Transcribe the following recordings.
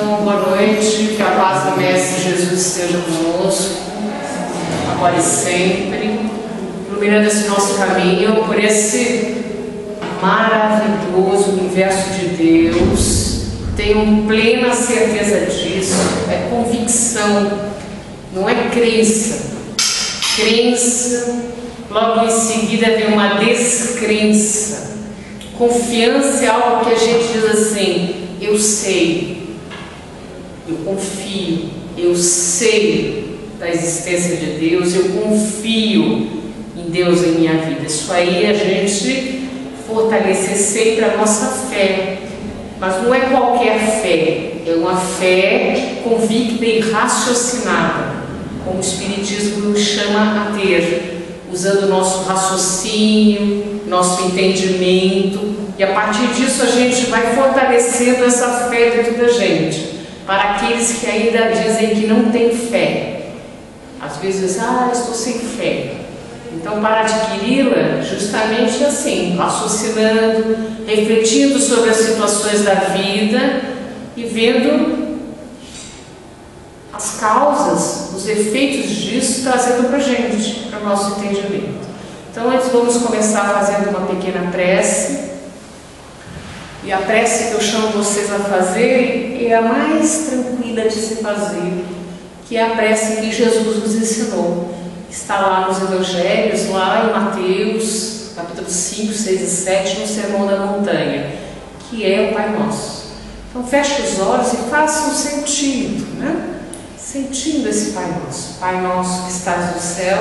Então, boa noite, que a paz do Mestre Jesus esteja conosco, agora e sempre, iluminando esse nosso caminho por esse maravilhoso universo de Deus. Tenho plena certeza disso, é convicção, não é crença. Crença, logo em seguida vem uma descrença. Confiança é algo que a gente diz assim: eu sei, eu confio, eu sei da existência de Deus, eu confio em Deus em minha vida. Isso aí a gente fortalecer sempre a nossa fé, mas não é qualquer fé, é uma fé convicta e raciocinada, como o Espiritismo nos chama a ter, usando o nosso raciocínio, nosso entendimento, e a partir disso a gente vai fortalecendo essa fé dentro da gente. Para aqueles que ainda dizem que não têm fé, às vezes, estou sem fé. Então, para adquiri-la, justamente assim, raciocinando, refletindo sobre as situações da vida e vendo as causas, os efeitos disso, trazendo para a gente, para o nosso entendimento. Então, antes vamos começar fazendo uma pequena prece. E a prece que eu chamo vocês a fazer é a mais tranquila de se fazer, que é a prece que Jesus nos ensinou. Está lá nos Evangelhos, lá em Mateus, capítulo 5, 6 e 7, no Sermão da Montanha, que é o Pai Nosso. Então feche os olhos e faça um sentido, sentindo esse Pai Nosso. Pai Nosso que estás no céu,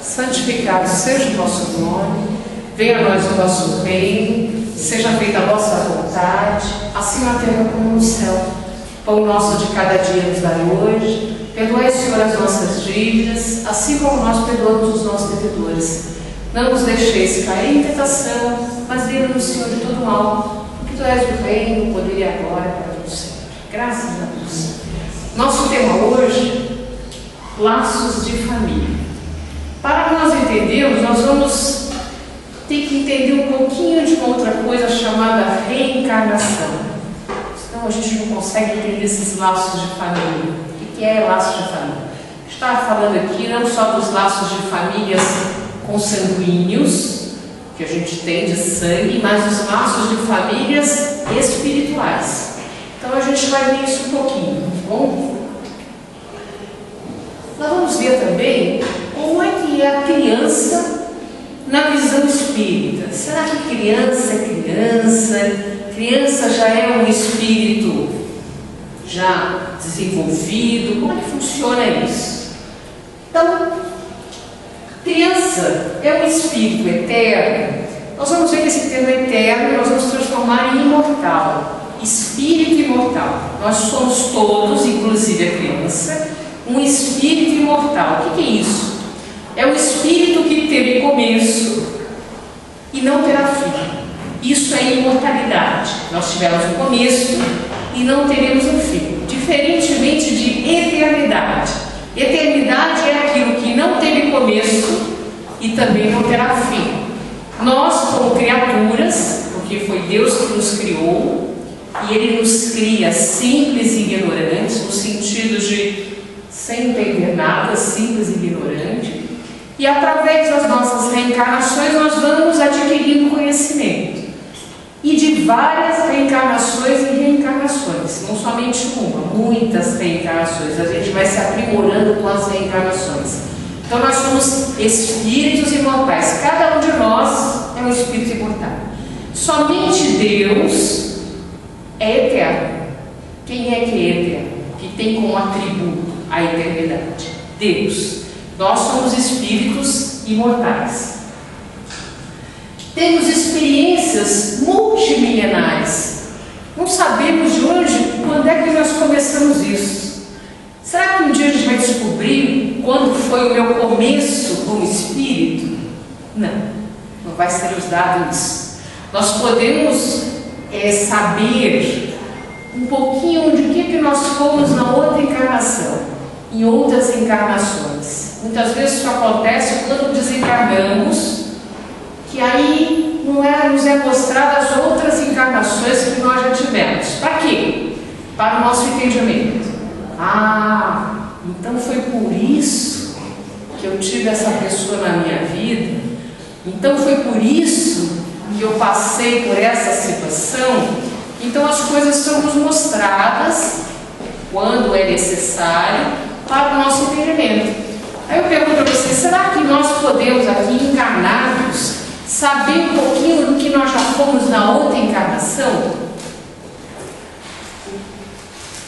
santificado seja o vosso nome, venha a nós o vosso reino, seja feita a vossa vontade, assim na terra como no céu. Pão nosso de cada dia nos dai hoje. Perdoai, Senhor, as nossas dívidas, assim como nós perdoamos os nossos devedores. Não nos deixeis cair em tentação, mas livra-nos, Senhor, de todo mal, porque Tu és o reino, o poder e a glória para todo sempre. Graças a Deus. Nosso tema hoje, laços de família. Para nós entendermos, nós vamos ter que entender um pouquinho de uma outra coisa chamada reencarnação. Senão a gente não consegue entender esses laços de família. O que é laço de família? Estava falando aqui não só dos laços de famílias consanguíneos, que a gente tem de sangue, mas dos laços de famílias espirituais. Então a gente vai ver isso um pouquinho, tá bom? Nós vamos ver também como é que é a criança na visão espírita. Será que criança é criança? Criança já é um espírito já desenvolvido? Como é que funciona isso? Então, criança é um espírito eterno. Nós vamos ver que esse termo eterno nós vamos transformar em imortal. Espírito imortal. Nós somos todos, inclusive a criança, um espírito imortal. O que é isso? É um espírito que teve começo e não terá fim. Isso é imortalidade. Nós tivemos um começo e não teremos um fim. Diferentemente de eternidade. Eternidade é aquilo que não teve começo e também não terá fim. Nós, como criaturas, porque foi Deus que nos criou, e Ele nos cria simples e ignorantes, no sentido de sem entender nada, simples e ignorante, e através das nossas reencarnações nós vamos adquirindo conhecimento. E de várias reencarnações e reencarnações, não somente uma, muitas reencarnações. A gente vai se aprimorando com as reencarnações. Então nós somos espíritos imortais. Cada um de nós é um espírito imortal. Somente Deus é eterno. Quem é que é eterno? Que tem como atributo a eternidade? Deus. Nós somos espíritos imortais. Temos experiências multimilenares. Não sabemos de onde, quando é que nós começamos isso. Será que um dia a gente vai descobrir quando foi o meu começo como espírito? Não, não vai ser nos dado isso. Nós podemos saber um pouquinho de que nós fomos na outra encarnação, em outras encarnações. Muitas vezes isso acontece quando desencarnamos, que aí nos é mostrado as outras encarnações que nós já tivemos. Para quê? para o nosso entendimento. Ah, então foi por isso que eu tive essa pessoa na minha vida, então foi por isso que eu passei por essa situação. Então as coisas são nos mostradas, quando é necessário, para o nosso entendimento. Aí eu pergunto para vocês, será que nós podemos aqui, encarnados, saber um pouquinho do que nós já fomos na outra encarnação?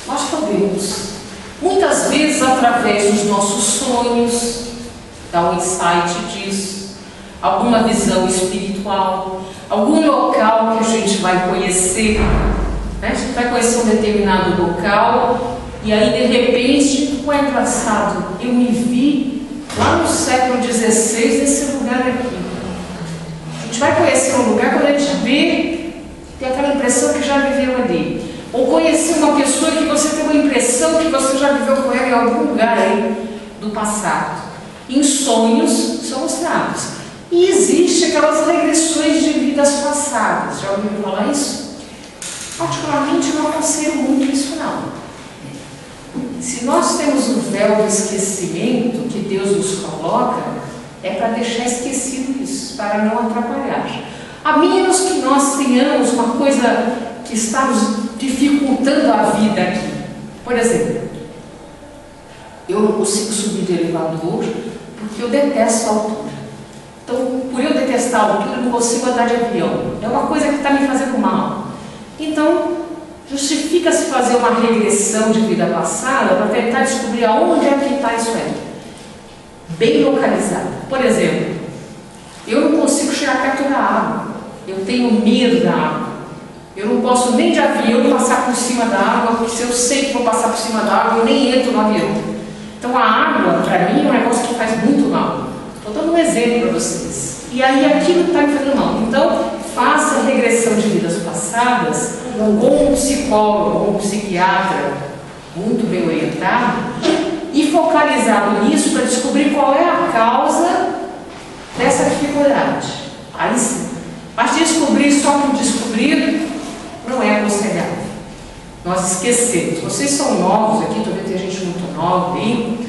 Nós podemos. Muitas vezes através dos nossos sonhos, dá um insight disso, alguma visão espiritual, algum local que a gente vai conhecer, né? A gente vai conhecer um determinado local e aí de repente, é engraçado, eu me vi lá no século XVI nesse lugar aqui. A gente vai conhecer um lugar, quando a gente vê, tem aquela impressão que já viveu ali. Ou conhecer uma pessoa que você tem uma impressão que você já viveu com ela em algum lugar aí do passado. Em sonhos são mostrados. E existe aquelas regressões de vidas passadas. Já ouviram falar isso? Particularmente não aconselho muito isso não. Se nós temos o véu do esquecimento que Deus nos coloca, é para deixar esquecido isso, para não atrapalhar. A menos que nós tenhamos uma coisa que está nos dificultando a vida aqui. Por exemplo, eu não consigo subir de elevador porque eu detesto a altura. Então, por eu detestar a altura, eu não consigo andar de avião. É uma coisa que está me fazendo mal. Então, justifica-se fazer uma regressão de vida passada para tentar descobrir aonde é que está isso aí. Bem localizado. Por exemplo, eu não consigo chegar perto da água. Eu tenho medo da água. Eu não posso nem de avião passar por cima da água, porque se eu sei que vou passar por cima da água, eu nem entro no avião. Então a água, para mim, é um negócio que faz muito mal. Estou dando um exemplo para vocês. E aí aquilo está me fazendo mal. Então, faça regressão de vidas passadas com um psicólogo ou um psiquiatra muito bem orientado e focalizado nisso para descobrir qual é a causa dessa dificuldade. Aí sim. Mas descobrir só por descobrir não é aconselhável. Nós esquecemos. Vocês são novos aqui, talvez tenha gente muito nova aí,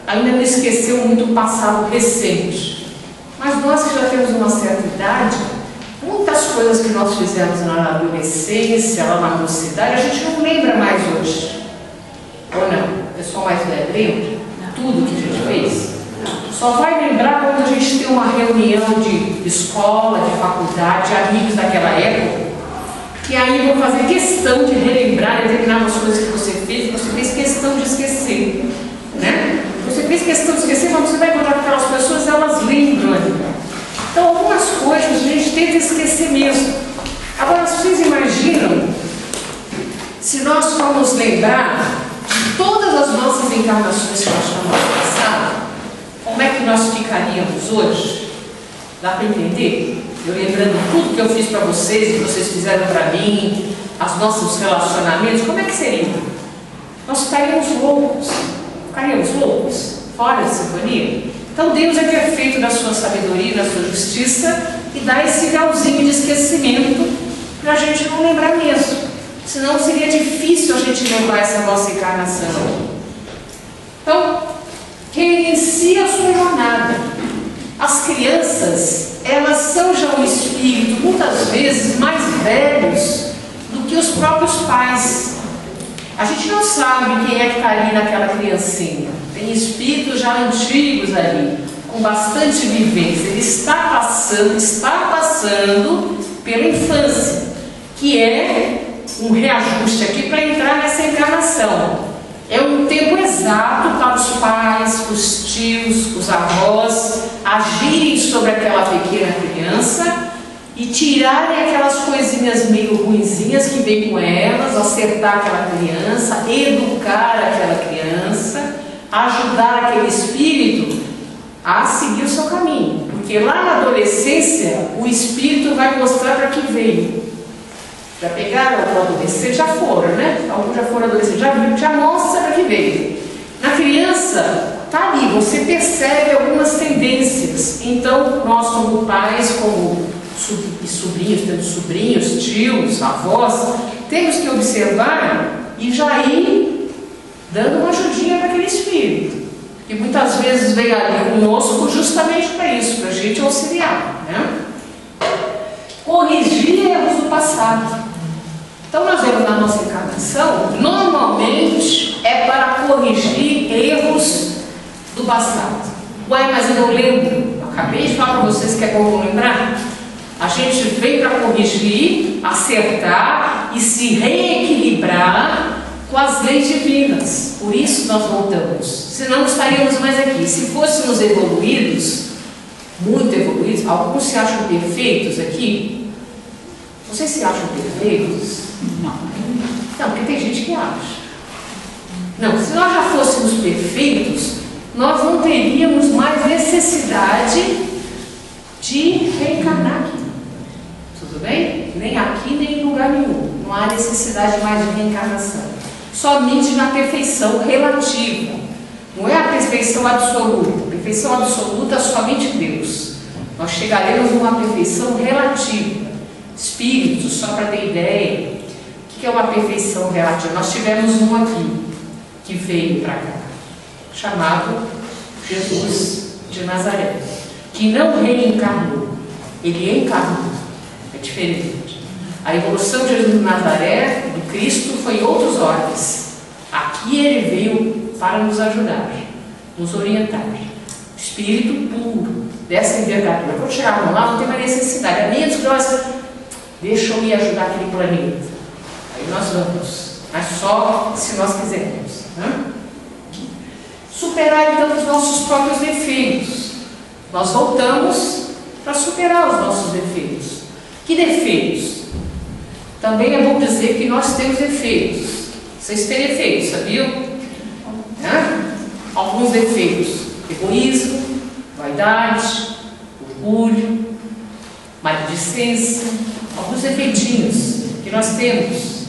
ainda não esqueceu muito o passado recente. Mas nós que já temos uma certa idade, muitas coisas que nós fizemos na adolescência, lá na mocidade, a gente não lembra mais hoje. Ou não? O pessoal mais velho lembra? Tudo que a gente fez? Só vai lembrar quando a gente tem uma reunião de escola, de faculdade, de amigos daquela época, que aí vão fazer questão de relembrar determinadas coisas que você fez questão de esquecer, né? Você fez questão de esquecer, quando você vai encontrar com aquelas pessoas, elas lembram ainda. Então, algumas coisas a gente tenta esquecer mesmo. Agora, vocês imaginam se nós formos lembrar de todas as nossas encarnações que nós chamamos de passado, como é que nós ficaríamos hoje? Dá para entender? Eu lembrando tudo que eu fiz para vocês, que vocês fizeram para mim, os nossos relacionamentos, como é que seria? Nós ficaríamos loucos. Ficaríamos loucos? Fora de sintonia? Então Deus é perfeito na sua sabedoria, na sua justiça, e dá esse grauzinho de esquecimento para a gente não lembrar mesmo. Senão seria difícil a gente lembrar essa nossa encarnação. Então, reinicia a sua jornada. As crianças, elas são já um espírito, muitas vezes, mais velhos do que os próprios pais. A gente não sabe quem é que está ali naquela criancinha. Tem espíritos já antigos ali, com bastante vivência. Ele está passando pela infância, que é um reajuste aqui para entrar nessa encarnação. É um tempo exato para os pais, os tios, os avós agirem sobre aquela pequena criança e tirarem aquelas coisinhas meio ruinzinhas que vêm com elas, acertar aquela criança, educar aquela criança, ajudar aquele espírito a seguir o seu caminho. Porque lá na adolescência, o espírito vai mostrar para que veio. Já pegaram o adolescente? Já foram, né? Alguns já foram adolescentes, já mostra para que veio. Na criança, está ali, você percebe algumas tendências. Então, nós como pais, como sobrinhos, tios, avós, temos que observar e já ir dando uma ajudinha para aquele espírito, que muitas vezes vem ali conosco justamente para isso, para a gente auxiliar, né? Corrigir erros do passado. Então nós vemos na nossa encarnação, normalmente é para corrigir erros do passado. Ué, mas eu não lembro. Eu acabei de falar para vocês que é bom lembrar. A gente vem para corrigir, acertar e se reequilibrar com as leis divinas. Por isso nós voltamos. Senão não estaríamos mais aqui. Se fôssemos evoluídos, muito evoluídos, alguns se acham perfeitos aqui. Vocês se acham perfeitos? Não. Não, porque tem gente que acha. Não, se nós já fôssemos perfeitos, nós não teríamos mais necessidade de reencarnar aqui. Tudo bem? Nem aqui, nem em lugar nenhum. Não há necessidade mais de reencarnação. Somente na perfeição relativa. Não é a perfeição absoluta. A perfeição absoluta é somente Deus. Nós chegaremos numa perfeição relativa. Espíritos, só para ter ideia, o que é uma perfeição relativa? Nós tivemos um aqui, que veio para cá, chamado Jesus de Nazaré, que não reencarnou, ele encarnou. É diferente. A evolução de Jesus de Nazaré, do Cristo, foi em outros ordens. Aqui ele veio para nos ajudar, nos orientar. Espírito puro, dessa envergadura. Quando chegarmos lá, não tem mais necessidade. A menos que nós deixa eu ir ajudar aquele planeta. Aí nós vamos, mas só se nós quisermos, né? Superar então os nossos próprios defeitos. Nós voltamos para superar os nossos defeitos. Que defeitos? Também é bom dizer que nós temos defeitos. Vocês têm defeitos, sabiam? Né? Alguns defeitos: egoísmo, vaidade, orgulho, maledicência. Alguns defeitinhos que nós temos,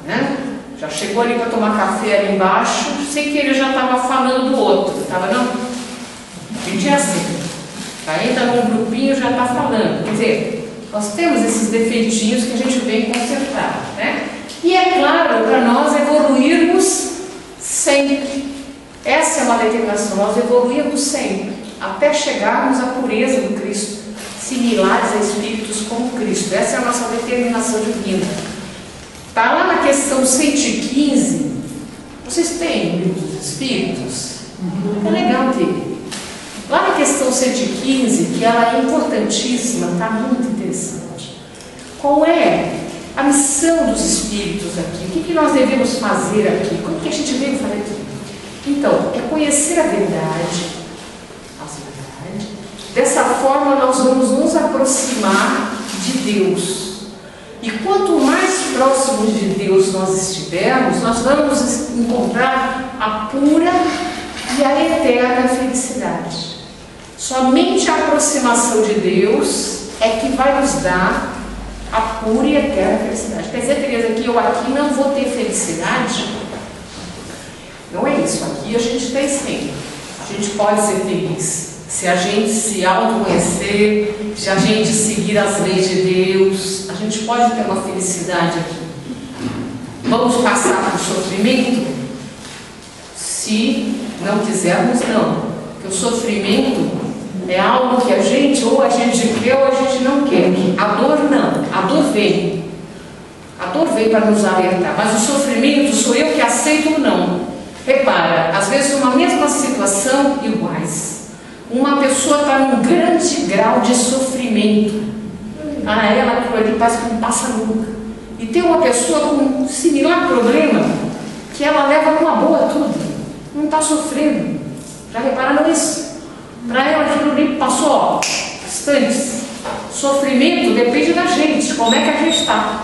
né? Já chegou ali para tomar café ali embaixo, sei que ele já estava falando do outro, estava não? A gente é assim, já entra num grupinho e já está falando. Quer dizer, nós temos esses defeitinhos que a gente vem consertar, né? E é claro, para nós evoluirmos sempre. Essa é uma determinação, nós evoluirmos sempre, até chegarmos à pureza do Cristo, similares a espíritos como Cristo. Essa é a nossa determinação divina. Está lá na questão 115. Vocês têm o livro dos Espíritos? É legal ter. Lá na questão 115, que ela é importantíssima, está muito interessante. Qual é a missão dos Espíritos aqui? O que nós devemos fazer aqui? Como que a gente veio fazer aqui? Então, é conhecer a verdade. Dessa forma nós vamos nos aproximar de Deus. E quanto mais próximos de Deus nós estivermos, nós vamos encontrar a pura e a eterna felicidade. Somente a aproximação de Deus é que vai nos dar a pura e eterna felicidade. Quer dizer, Tereza, que eu aqui não vou ter felicidade? Não é isso. Aqui a gente tem sempre. A gente pode ser feliz se a gente se autoconhecer, se a gente seguir as leis de Deus. A gente pode ter uma felicidade aqui. Vamos passar por sofrimento? Se não quisermos, não. Porque o sofrimento é algo que a gente, ou a gente quer ou a gente não quer. A dor não. A dor vem. A dor vem para nos alertar. Mas o sofrimento sou eu que aceito ou não. Repara, às vezes numa mesma situação, iguais. Uma pessoa está num grande grau de sofrimento. Ela aquilo ali parece que não passa nunca. E tem uma pessoa com um similar problema que ela leva numa boa tudo. Não está sofrendo. Já repararam isso? Para ela aquilo ali passou instantes. Sofrimento depende da gente, como é que a gente está.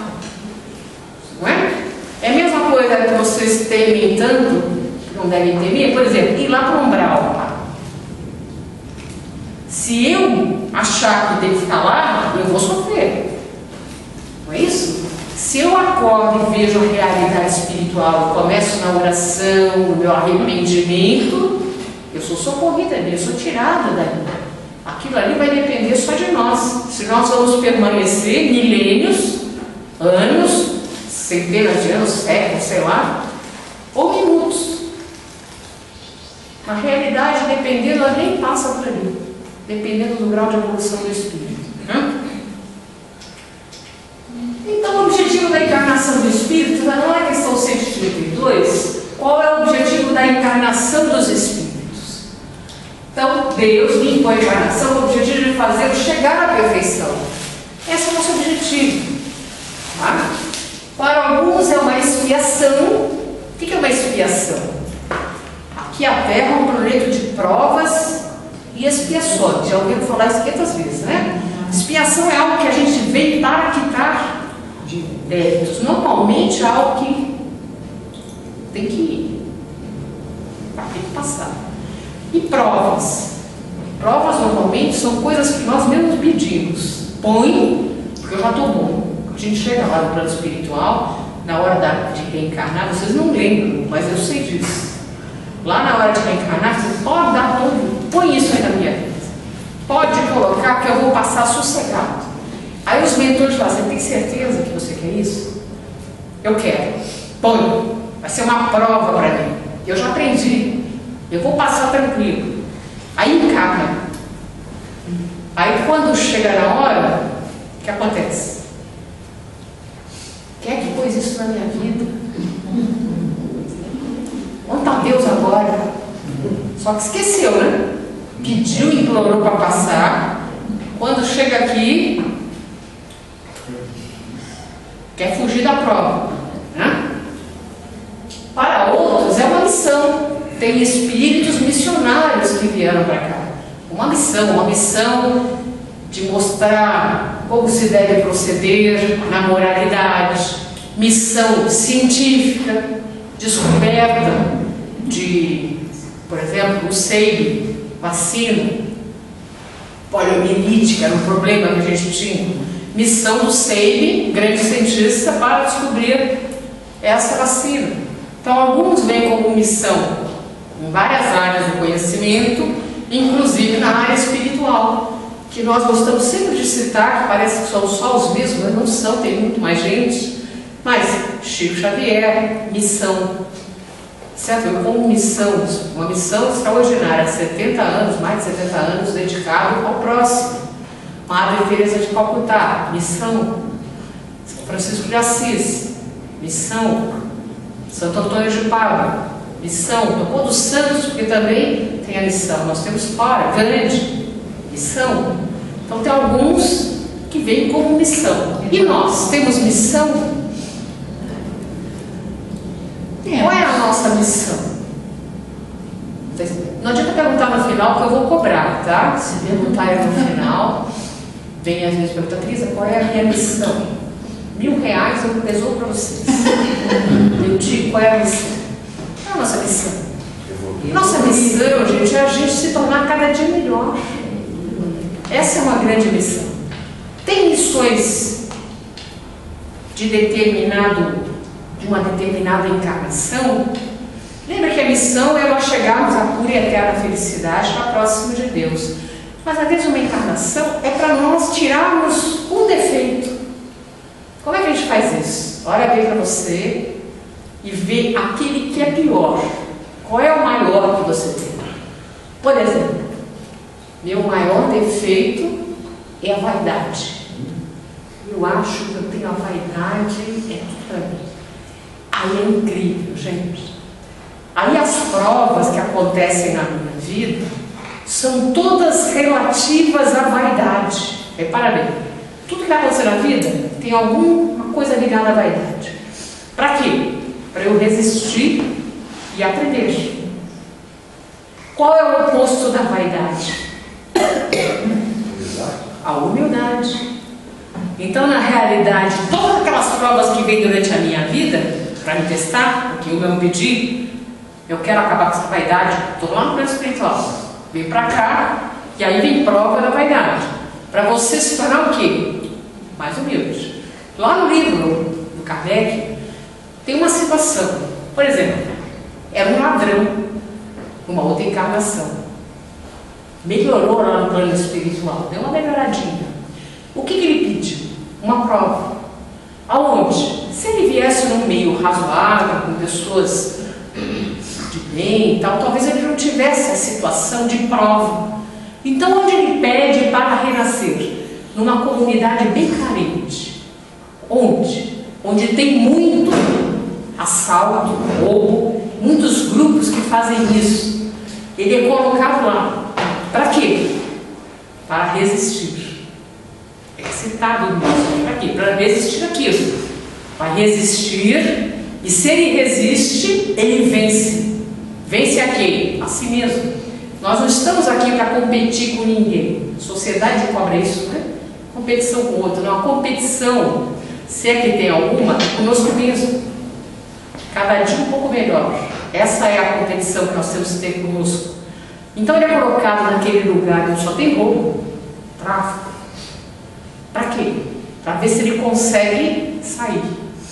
Não é? É a mesma coisa que vocês temem tanto, que não devem temer, por exemplo, ir lá para o umbral. Se eu achar que devo ficar lá, eu vou sofrer. Não é isso? Se eu acordo e vejo a realidade espiritual, eu começo na oração, no meu arrependimento, eu sou socorrida ali, eu sou tirada dali. Aquilo ali vai depender só de nós. Se nós vamos permanecer milênios, anos, centenas de anos, séculos, sei lá, ou minutos. Na realidade, dependendo, ela nem passa por ali, dependendo do grau de evolução do espírito. Né? Então, o objetivo da encarnação do espírito não é a questão 132. Qual é o objetivo da encarnação dos espíritos? Então, Deus me impõe a encarnação com o objetivo de fazê-lo chegar à perfeição. Esse é o nosso objetivo. Tá? Para alguns é uma expiação. O que é uma expiação? Aqui a Terra é um planeta de provas e expiações. Já ouviram falar isso 500 vezes, né? Expiação é algo que a gente vem para quitar débitos. Normalmente é algo que tem que ir, tem que passar. E provas? Provas normalmente são coisas que nós mesmos pedimos. Põe, porque eu já estou bom. A gente chega lá no plano espiritual, na hora de reencarnar, vocês não lembram, mas eu sei disso. Lá na hora de reencarnar, você pode dar tudo, põe isso aí na minha vida. Pode colocar que eu vou passar sossegado. Aí os mentores falam, você tem certeza que você quer isso? Eu quero. Põe. Vai ser uma prova para mim. Eu já aprendi. Eu vou passar tranquilo. Aí encarna. Aí quando chega na hora, o que acontece? Quem é que pôs isso na minha vida? Onde está Deus agora? Só que esqueceu, né? Pediu, implorou para passar. Quando chega aqui, quer fugir da prova, né? Para outros é uma missão. Tem espíritos missionários que vieram para cá. Uma missão de mostrar como se deve proceder na moralidade, missão científica, descoberta de, por exemplo, o SEIB, vacina, poliomielite, que era um problema que a gente tinha. Missão do SEIB, grande cientista, para descobrir essa vacina. Então, alguns vêm como missão em várias áreas do conhecimento, inclusive na área espiritual, que nós gostamos sempre de citar, que parece que são só os mesmos, mas não são, tem muito mais gente. Mas Chico Xavier, missão, certo? Eu como missão, uma missão extraordinária, de 70 anos, mais de 70 anos, dedicado ao próximo. Madre Teresa de Calcutá, missão. São Francisco de Assis, missão. Santo Antônio de Pádua, missão. Todos os santos, porque também tem a missão. Nós temos fora, grande, missão. Então tem alguns que vêm como missão. E nós temos missão? Qual é a nossa missão? Não adianta perguntar no final, que eu vou cobrar, tá? Se perguntarem no final, vem às vezes perguntar, Teresa, qual é a minha missão? R$1.000 eu tesouro para vocês. Eu digo, qual é a missão? Qual é a nossa missão? Nossa missão, gente, é a gente se tornar cada dia melhor. Essa é uma grande missão. Tem missões de uma determinada encarnação. Lembra que a missão é nós chegarmos à pura e eterna felicidade, para próximo de Deus. Mas às vezes uma encarnação é para nós tirarmos um defeito. Como é que a gente faz isso? Olha bem para você e vê aquele que é pior. Qual é o maior que você tem? Por exemplo, meu maior defeito é a vaidade. Eu acho que eu tenho a vaidade, é tudo para mim. Aí é incrível, gente. Aí as provas que acontecem na minha vida são todas relativas à vaidade. Repara bem, tudo que vai acontecer na vida tem alguma coisa ligada à vaidade. Para quê? Para eu resistir e aprender. Qual é o oposto da vaidade? A humildade. Então, na realidade, todas aquelas provas que vêm durante a minha vida, para me testar, porque eu mesmo pedi, eu quero acabar com essa vaidade, estou lá no plano espiritual, vem para cá, e aí vem prova da vaidade, para você se tornar o quê? Mais humilde. Lá no livro do Kardec, tem uma situação, por exemplo, era um ladrão, uma outra encarnação, melhorou lá no plano espiritual, deu uma melhoradinha. O que ele pediu? Uma prova. Aonde? Se ele viesse num meio razoável, com pessoas de bem e tal, talvez ele não tivesse a situação de prova. Então, onde ele pede para renascer? Numa comunidade bem carente. Onde? Onde tem muito assalto, roubo, muitos grupos que fazem isso. Ele é colocado lá. Para quê? Para resistir. É citado no nosso. Para quê? Para resistir aquilo. Para resistir, e se ele resiste, ele vence. Vence a quem? A si mesmo. Nós não estamos aqui para competir com ninguém. A sociedade cobra isso, né? Competição com o outro. Não, a competição, se é que tem alguma, é conosco mesmo. Cada dia um pouco melhor. Essa é a competição que nós temos que ter conosco. Então ele é colocado naquele lugar onde só tem roubo, tráfico. Para quê? Para ver se ele consegue sair.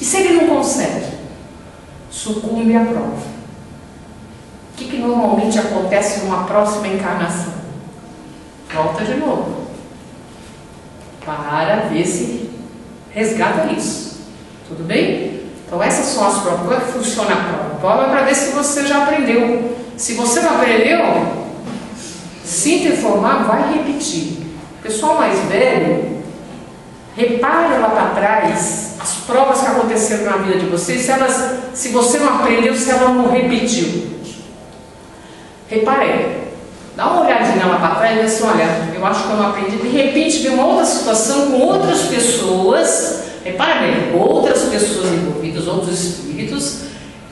E se ele não consegue? Sucumbe à prova. O que normalmente acontece numa próxima encarnação? Volta de novo. Para ver se resgata isso. Tudo bem? Então essas são as provas. Como é que funciona a prova? A prova é para ver se você já aprendeu. Se você não aprendeu, sinta informar, vai repetir. O pessoal mais velho, repare lá para trás as provas que aconteceram na vida de vocês, se você não aprendeu, se ela não repetiu. Repare, dá uma olhadinha lá para trás e diz assim, olha, eu acho que eu não aprendi. De repente vem uma outra situação com outras pessoas, repare bem, outras pessoas envolvidas, outros espíritos,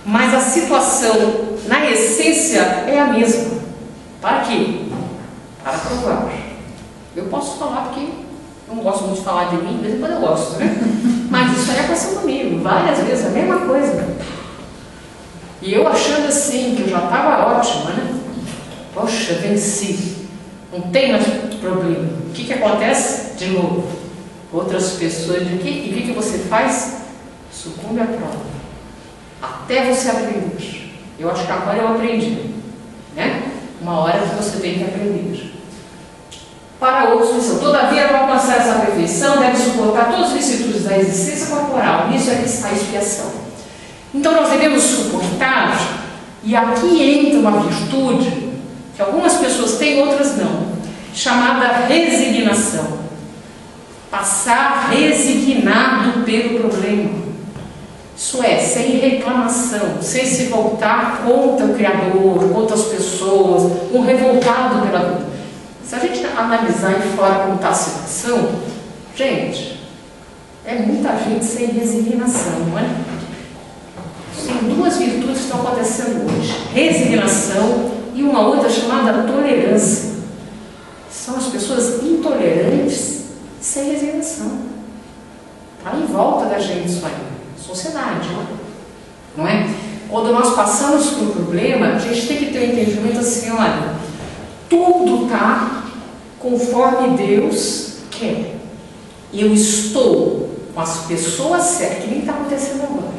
mas a situação, na essência, é a mesma. Para quê? Para provar. Eu posso falar porque eu não gosto muito de falar de mim, de vez em quando eu gosto, né? Mas isso aí aconteceu comigo, várias vezes, a mesma coisa. E eu achando assim, que eu já estava ótima, né? Poxa, venci. Não tem mais problema. O que acontece? De novo. Outras pessoas, e o que você faz? Sucumbe à prova. Até você aprender. Eu acho que agora eu aprendi. Né? Uma hora que você tem que aprender. Para outros, todavia, para alcançar essa perfeição, deve suportar todas as vicissitudes da existência corporal. Nisso é que está a expiação. Então, nós devemos suportar, e aqui entra uma virtude, que algumas pessoas têm, outras não, chamada resignação. Passar resignado pelo problema. Isso é, sem reclamação, sem se voltar contra o Criador, contra as pessoas, um revoltado pela vida. Se a gente analisar aí fora como está a situação, gente, é muita gente sem resignação, não é? Tem duas virtudes que estão acontecendo hoje: resignação e uma outra chamada tolerância. São as pessoas intolerantes sem resignação. Está em volta da gente isso aí. Sociedade, não é? Quando nós passamos por um problema, a gente tem que ter um entendimento assim, olha, tudo está conforme Deus quer. Eu estou com as pessoas certas, que nem está acontecendo agora.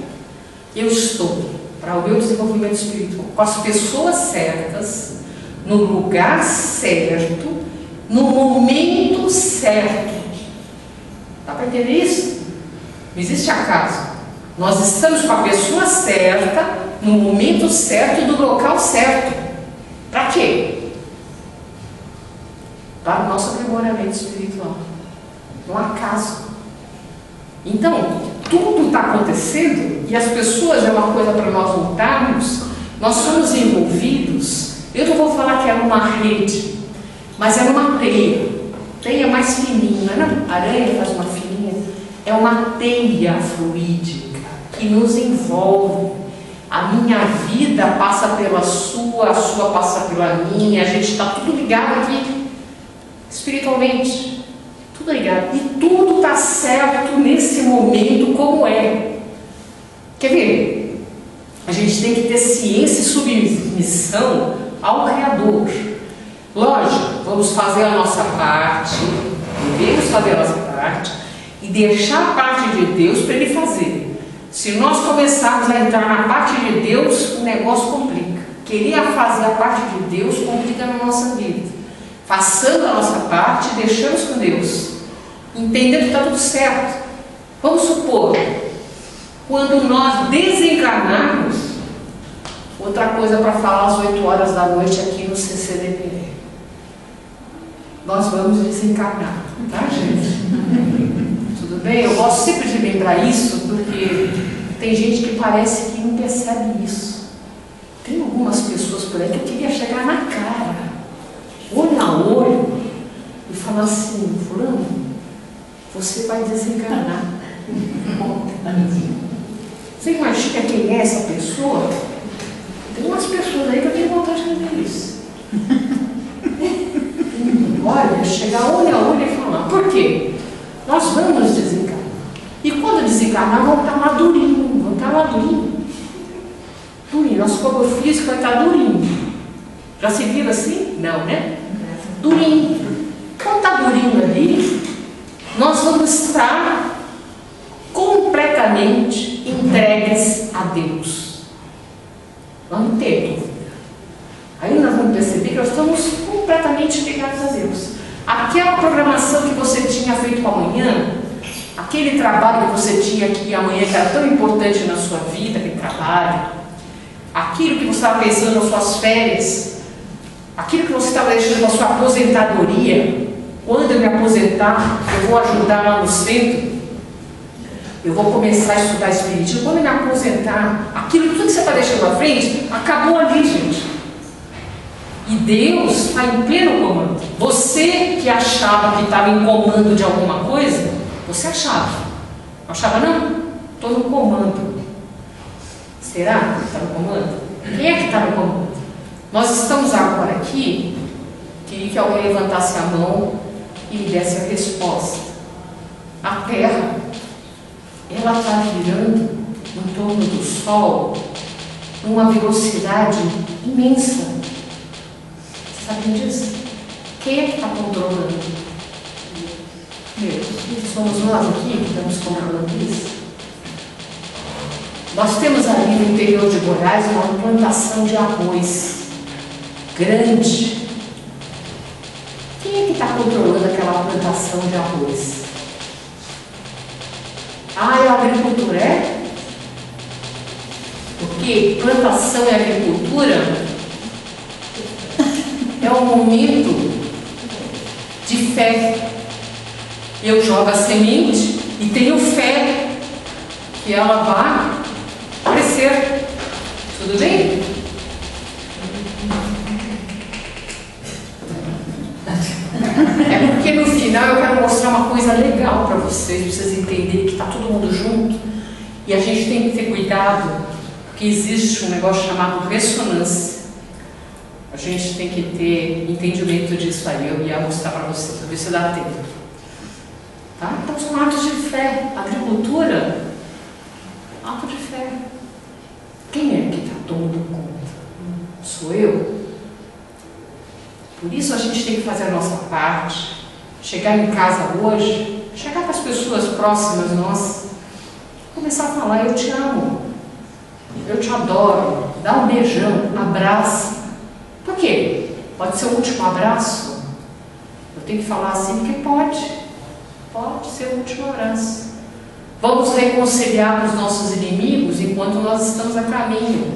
Eu estou, para o meu desenvolvimento espiritual, com as pessoas certas, no lugar certo, no momento certo. Dá para entender isso? Não existe acaso. Nós estamos com a pessoa certa, no momento certo, do local certo. Para quê? Para o nosso aprimoramento espiritual. Não há acaso. Então, tudo está acontecendo e as pessoas é uma coisa para nós lutarmos. Nós somos envolvidos. Eu não vou falar que é numa rede, mas é numa teia. Teia mais fininha, não? A aranha faz uma fininha. É uma teia fluídica que nos envolve. A minha vida passa pela sua, a sua passa pela minha. A gente está tudo ligado aqui, espiritualmente. Tudo ligado. E tudo está certo nesse momento como é. Quer ver? A gente tem que ter ciência e submissão ao Criador. Lógico, vamos fazer a nossa parte, devemos fazer a nossa parte e deixar a parte de Deus para Ele fazer. Se nós começarmos a entrar na parte de Deus, o negócio complica. Querer fazer a parte de Deus complica na nossa vida. Façamos a nossa parte e deixamos com Deus, entendendo que está tudo certo. Vamos supor, Quando nós desencarnarmos, outra coisa para falar às 8 horas da noite aqui no CCDPE. Nós vamos desencarnar, tá, gente? Tudo bem? Eu gosto sempre de lembrar isso, porque tem gente que parece que não percebe isso. Tem algumas pessoas por aí que eu queria chegar na cara, olho a olho, e falar assim: fulano, você vai desencarnar. Você imagina quem é essa pessoa? Tem umas pessoas aí que eu tenho vontade de fazer isso. Olha, chegar olho a olho e falar. Por quê? Nós vamos desencarnar. E quando desencarnar, vamos estar lá durinho. Vamos estar lá durinho. Durinho. Nosso corpo físico vai estar durinho. Já se viu assim? Não, né? Durinho. Quando está durinho ali, nós vamos estar completamente entregues a Deus. Vamos ter dúvida. Aí nós vamos perceber que nós estamos completamente ligados a Deus. Aquela programação que você tinha feito para amanhã, aquele trabalho que você tinha aqui amanhã, que era tão importante na sua vida, aquele trabalho, aquilo que você estava pensando nas suas férias, aquilo que você estava deixando na sua aposentadoria. Quando eu me aposentar, eu vou ajudar lá no centro, eu vou começar a estudar espiritismo. Quando eu me aposentar, aquilo tudo que você está deixando à frente, acabou ali, gente. E Deus está em pleno comando. Você que achava que estava em comando de alguma coisa, você achava. Achava não? Estou no comando. Será que está no comando? Quem é que está no comando? Nós estamos agora aqui. Queria que alguém levantasse a mão e me desse a resposta. A Terra, ela está girando em torno do Sol numa velocidade imensa. Sabem disso? Quem é que está controlando? Deus. Somos nós aqui que estamos controlando isso? Nós temos ali no interior de Goiás uma plantação de arroz grande. Quem é que está controlando aquela plantação de arroz? Ah, é a agricultura, é? Porque plantação e agricultura é um momento de fé. Eu jogo a semente e tenho fé que ela vai crescer. Tudo bem? É porque no final eu quero mostrar uma coisa legal para vocês entenderem que está todo mundo junto. E a gente tem que ter cuidado, porque existe um negócio chamado ressonância. A gente tem que ter entendimento disso aí. Eu ia mostrar para vocês, para ver se dá tempo. Tá? Então são atos de fé. Agricultura, ato de fé. Quem é que está tomando conta? Sou eu? Por isso a gente tem que fazer a nossa parte. Chegar em casa hoje, chegar para as pessoas próximas nossas, começar a falar: eu te amo, eu te adoro, dá um beijão, abraça. Por quê? Pode ser o último abraço? Eu tenho que falar assim porque pode ser o último abraço. Vamos reconciliar com os nossos inimigos enquanto nós estamos a caminho.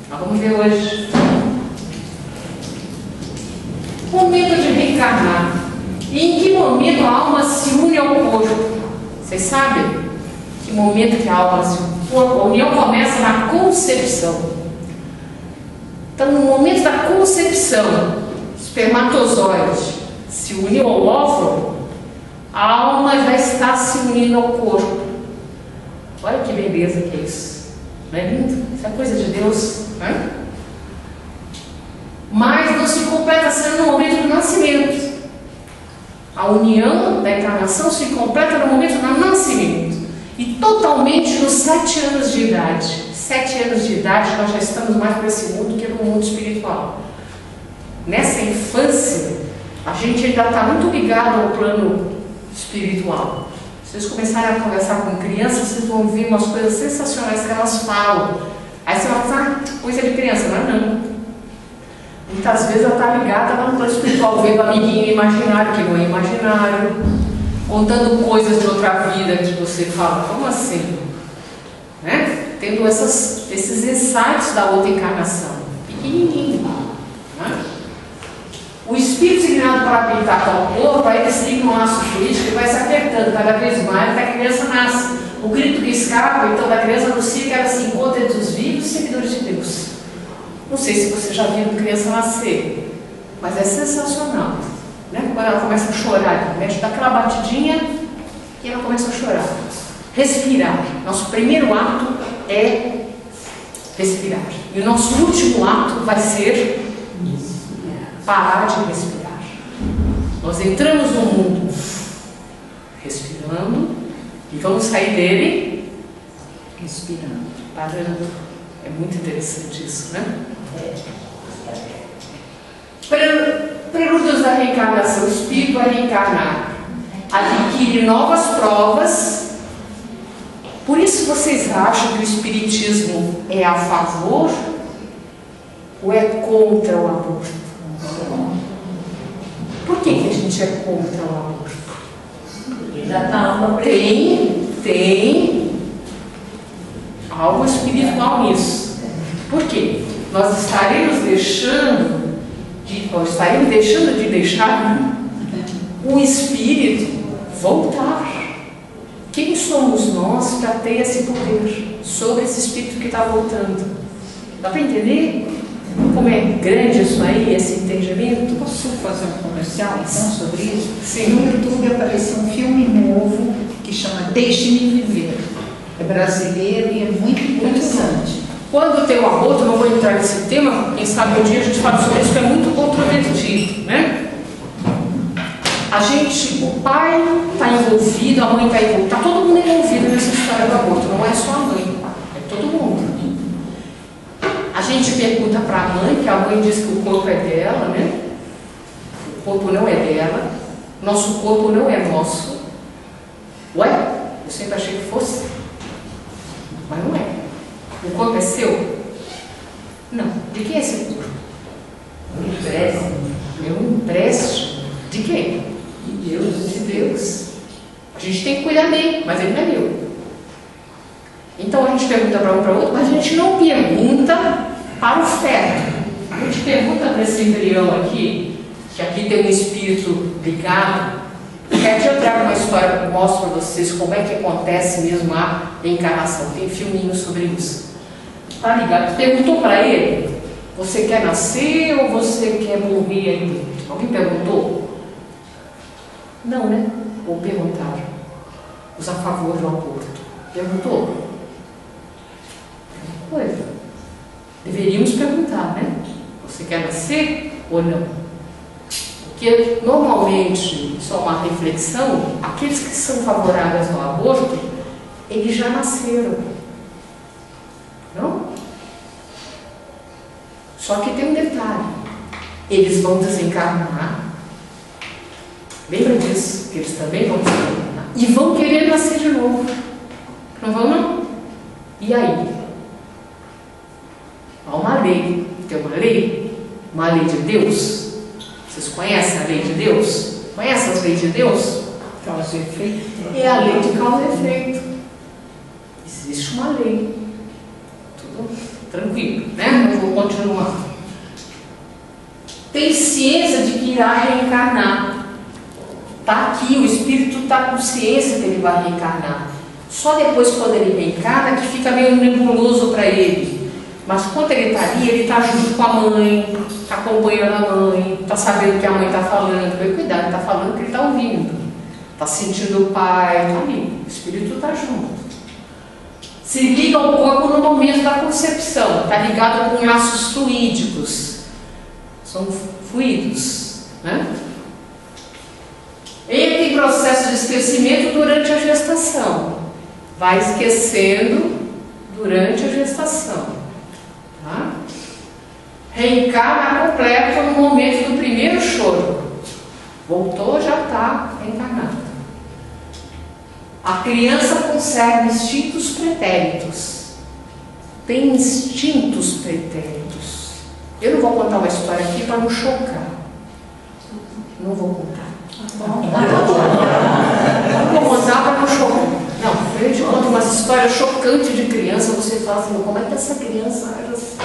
Nós vamos ver hoje. Momento de reencarnar. E em que momento a alma se une ao corpo? Vocês sabem? Que momento que a alma se une? A união começa na concepção. Então, no momento da concepção, espermatozoide se uniu ao óvulo, a alma já está se unindo ao corpo. Olha que beleza que é isso. Não é lindo? Isso é coisa de Deus, não é? Mas não se completa sendo no momento do nascimento. A união da encarnação se completa no momento do nascimento. E totalmente nos 7 anos de idade. 7 anos de idade nós já estamos mais para esse mundo que no mundo espiritual. Nessa infância, a gente ainda está muito ligado ao plano espiritual. Se vocês começarem a conversar com crianças, vocês vão ver umas coisas sensacionais que elas falam. Aí você vai pensar: coisa de criança. Não. Muitas vezes ela está ligada lá no plano espiritual, vendo amiguinho imaginário, que não é imaginário, contando coisas de outra vida que você fala: como assim? né? Tendo esses insights da outra encarnação. Pequenininho. Né? O espírito designado para habitar tal corpo, aí eles ligam um laço político e vai se apertando cada vez mais até que a criança nasce. O grito que escapa, então, da criança anuncia que ela se encontra entre os vivos e seguidores de Deus. Não sei se você já viu criança nascer, mas é sensacional. Né? Quando ela começa a chorar, mexe daquela batidinha e ela começa a chorar. Respirar. Nosso primeiro ato é respirar. E o nosso último ato vai ser parar de respirar. Nós entramos no mundo respirando e vamos sair dele respirando, parando. É muito interessante isso, né? Prelúdios da reencarnação. O espírito vai reencarnar, adquire novas provas. Por isso vocês acham que o espiritismo é a favor ou é contra o aborto? Por que a gente é contra o aborto? Tem algo espiritual nisso. Por quê? Nós estaremos deixando de deixar o espírito voltar. Quem somos nós para ter esse poder sobre esse espírito que está voltando? Dá para entender como é grande isso aí, esse entendimento? Posso fazer um comercial então sobre isso? Sim. No YouTube apareceu um filme novo que chama Deixe-me Viver. É brasileiro e é muito interessante. Quando tem o aborto, eu não vou entrar nesse tema, quem sabe um dia a gente fala sobre isso, que é muito controvertido, né? O pai está envolvido, a mãe está envolvida, está todo mundo envolvido nessa história do aborto, não é só a mãe, é todo mundo. A gente pergunta para a mãe, que a mãe diz que o corpo é dela, né? O corpo não é dela, nosso corpo não é nosso. Ué? Eu sempre achei que fosse, mas não é. O corpo é seu? Não. De quem é esse corpo? Um empréstimo. É um empréstimo. De quem? De Deus. De Deus. A gente tem que cuidar dele, mas ele não é meu. Então a gente pergunta para um para o outro, mas a gente não pergunta para o feto. A gente pergunta para esse embrião aqui, que aqui tem um espírito ligado. Quer eu trago uma história que mostra para vocês como é que acontece mesmo a reencarnação. Tem filminho sobre isso. Tá ligado? Perguntou para ele: você quer nascer ou você quer morrer aí dentro? Alguém perguntou? Não, né? Ou perguntaram? Os a favor do aborto. Perguntou? Coisa. Deveríamos perguntar, né? Você quer nascer ou não? Porque normalmente, só uma reflexão, aqueles que são favoráveis ao aborto, eles já nasceram. Não? Só que tem um detalhe. Eles vão desencarnar. Lembra disso? Que eles também vão desencarnar. E vão querer nascer de novo. Não vão, não? E aí? Há uma lei. Tem uma lei? Uma lei de Deus. Vocês conhecem a lei de Deus? Conhecem as leis de Deus? Causa e efeito. É a lei de causa e efeito. Existe uma lei. Tudo tranquilo, né? Eu vou continuar. Tem ciência de que irá reencarnar. Está aqui, o espírito está com ciência que ele vai reencarnar. Só depois, quando ele reencarna, que fica meio nebuloso para ele. Mas quando ele está ali, ele está junto com a mãe, está acompanhando a mãe, está sabendo o que a mãe está falando. Vai cuidar, ele está falando o que ele está ouvindo. Está sentindo o pai, está ali. O espírito está junto. Se liga ao corpo no momento da concepção. Está ligado com laços fluídicos. São fluidos, né? Entra em processo de esquecimento durante a gestação. Vai esquecendo durante a gestação. Tá? Reencarna completo no momento do primeiro choro. Voltou, já está reencarnado. A criança conserva instintos pretéritos. Tem instintos pretéritos. Eu não vou contar uma história aqui para não chocar. Não vou contar. Não vou contar para não chocar. Não, a gente conta umas história chocante de criança, você fala assim, como é que essa criança era assim?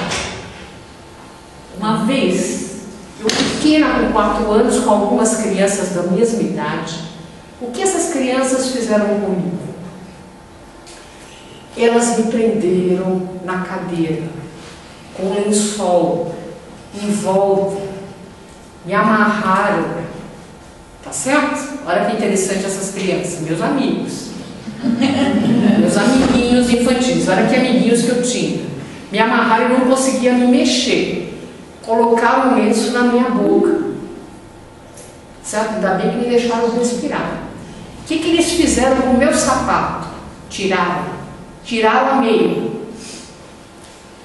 Uma vez, eu pequena com 4 anos, com algumas crianças da mesma idade, o que essas crianças fizeram comigo? Elas me prenderam na cadeira, com um lençol em volta, me amarraram, tá certo? Olha que interessante essas crianças, meus amigos, meus amiguinhos infantis, olha que amiguinhos que eu tinha. Me amarraram e não conseguia me mexer, colocaram um lenço na minha boca, certo? Ainda bem que me deixaram respirar. O que eles fizeram com o meu sapato? Tiraram a meia.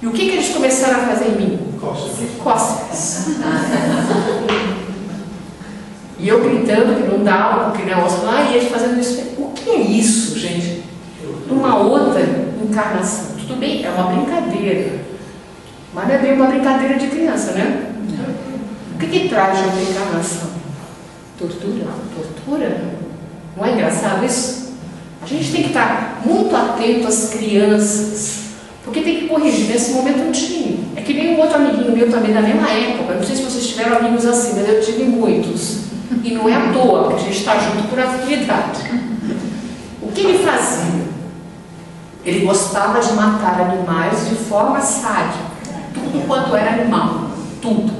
E o que eles começaram a fazer em mim? Cócegas. E eu gritando que não dava, porque o negócio lá, e eles fazendo isso. O que é isso, gente? Uma outra encarnação. Tudo bem, é uma brincadeira. Mas não é bem uma brincadeira de criança, né? O que traz outra encarnação? Tortura? Tortura? Não é engraçado isso? A gente tem que estar muito atento às crianças, porque tem que corrigir. Nesse momento eu tinha. É que nem um outro amiguinho meu também da mesma época. Não sei se vocês tiveram amigos assim, mas eu tive muitos. E não é à toa, porque a gente está junto por afinidade. O que ele fazia? Ele gostava de matar animais de forma sádica. Tudo quanto era animal. Tudo.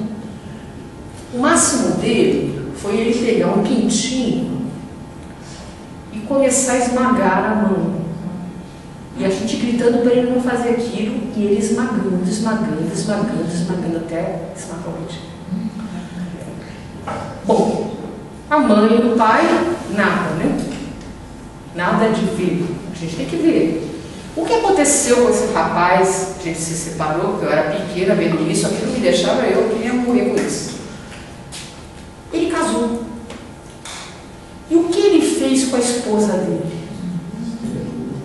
O máximo dele foi ele pegar um pintinho e começar a esmagar a mão. E a gente gritando para ele não fazer aquilo, e ele esmagando até esmagar o pintinho. Bom, a mãe e o pai, nada, né? Nada de ver. A gente tem que ver. O que aconteceu com esse rapaz? A gente se separou, porque eu era pequena, vendo isso, aquilo me deixava, eu queria morrer com isso. Ele casou. E o que ele fez com a esposa dele?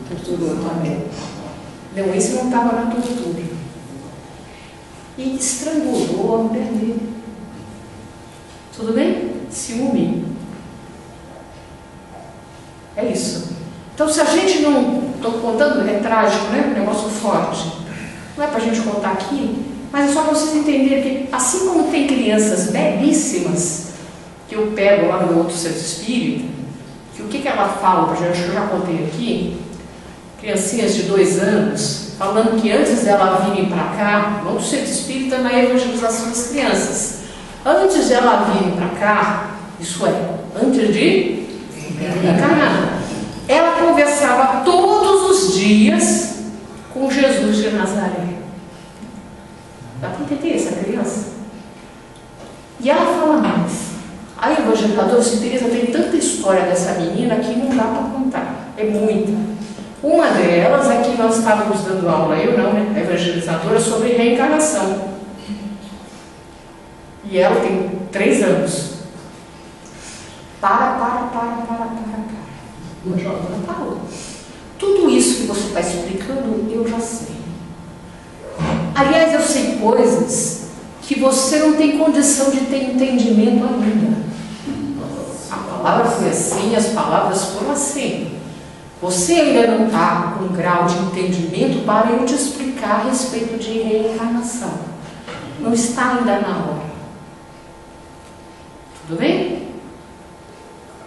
Torturou também. Não, esse não estava na tortura. E estrangulou a mulher dele. Tudo bem? Ciúme. É isso. Então, se a gente não... Estou contando, é trágico, né? Um negócio forte. Não é para a gente contar aqui, mas é só para vocês entenderem que, assim como tem crianças belíssimas, que eu pego lá no outro centro espírita, que o que ela fala para a gente, que eu já contei aqui, criancinhas de 2 anos, falando que antes dela virem para cá, no outro centro espírita, na evangelização das crianças, antes de ela virem para cá, isso é, antes de encarnar, ela conversava todos os dias com Jesus de Nazaré. Dá para entender essa criança? E ela fala mais. A evangelizadora Teresa tem tanta história dessa menina que não dá para contar. É muita. Uma delas é que nós estávamos dando aula, eu não, né? A evangelizadora, sobre reencarnação. E ela tem 3 anos. Para. Tudo isso que você está explicando, eu já sei. Aliás, eu sei coisas que você não tem condição de ter entendimento ainda. A palavra foi assim, as palavras foram assim. Você ainda não está com um grau de entendimento para eu te explicar a respeito de reencarnação. Não está ainda na hora. Tudo bem?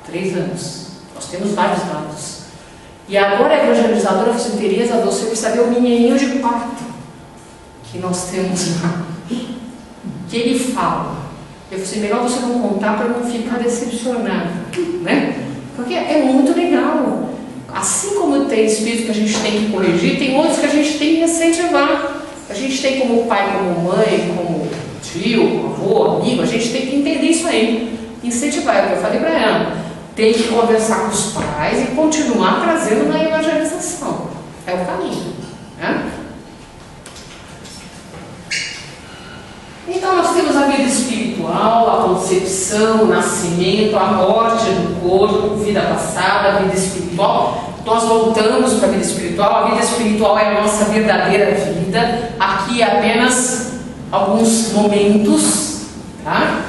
3 anos. Nós temos vários dados. E agora a evangelizadora Teresa, você precisa ver o menininho de 4 que nós temos lá. Que ele fala. Eu falei, melhor você não contar para não ficar decepcionado, né? Porque é muito legal. Assim como tem espíritos que a gente tem que corrigir, tem outros que a gente tem que incentivar. A gente tem como pai, como mãe, como tio, avô, amigo, a gente tem que entender isso aí. Incentivar, é o que eu falei para ela. Tem que conversar com os pais e continuar trazendo na evangelização. É o caminho, né? Então nós temos a vida espiritual, a concepção, o nascimento, a morte do corpo, vida passada, a vida espiritual. Nós voltamos para a vida espiritual. A vida espiritual é a nossa verdadeira vida. Aqui apenas alguns momentos, tá?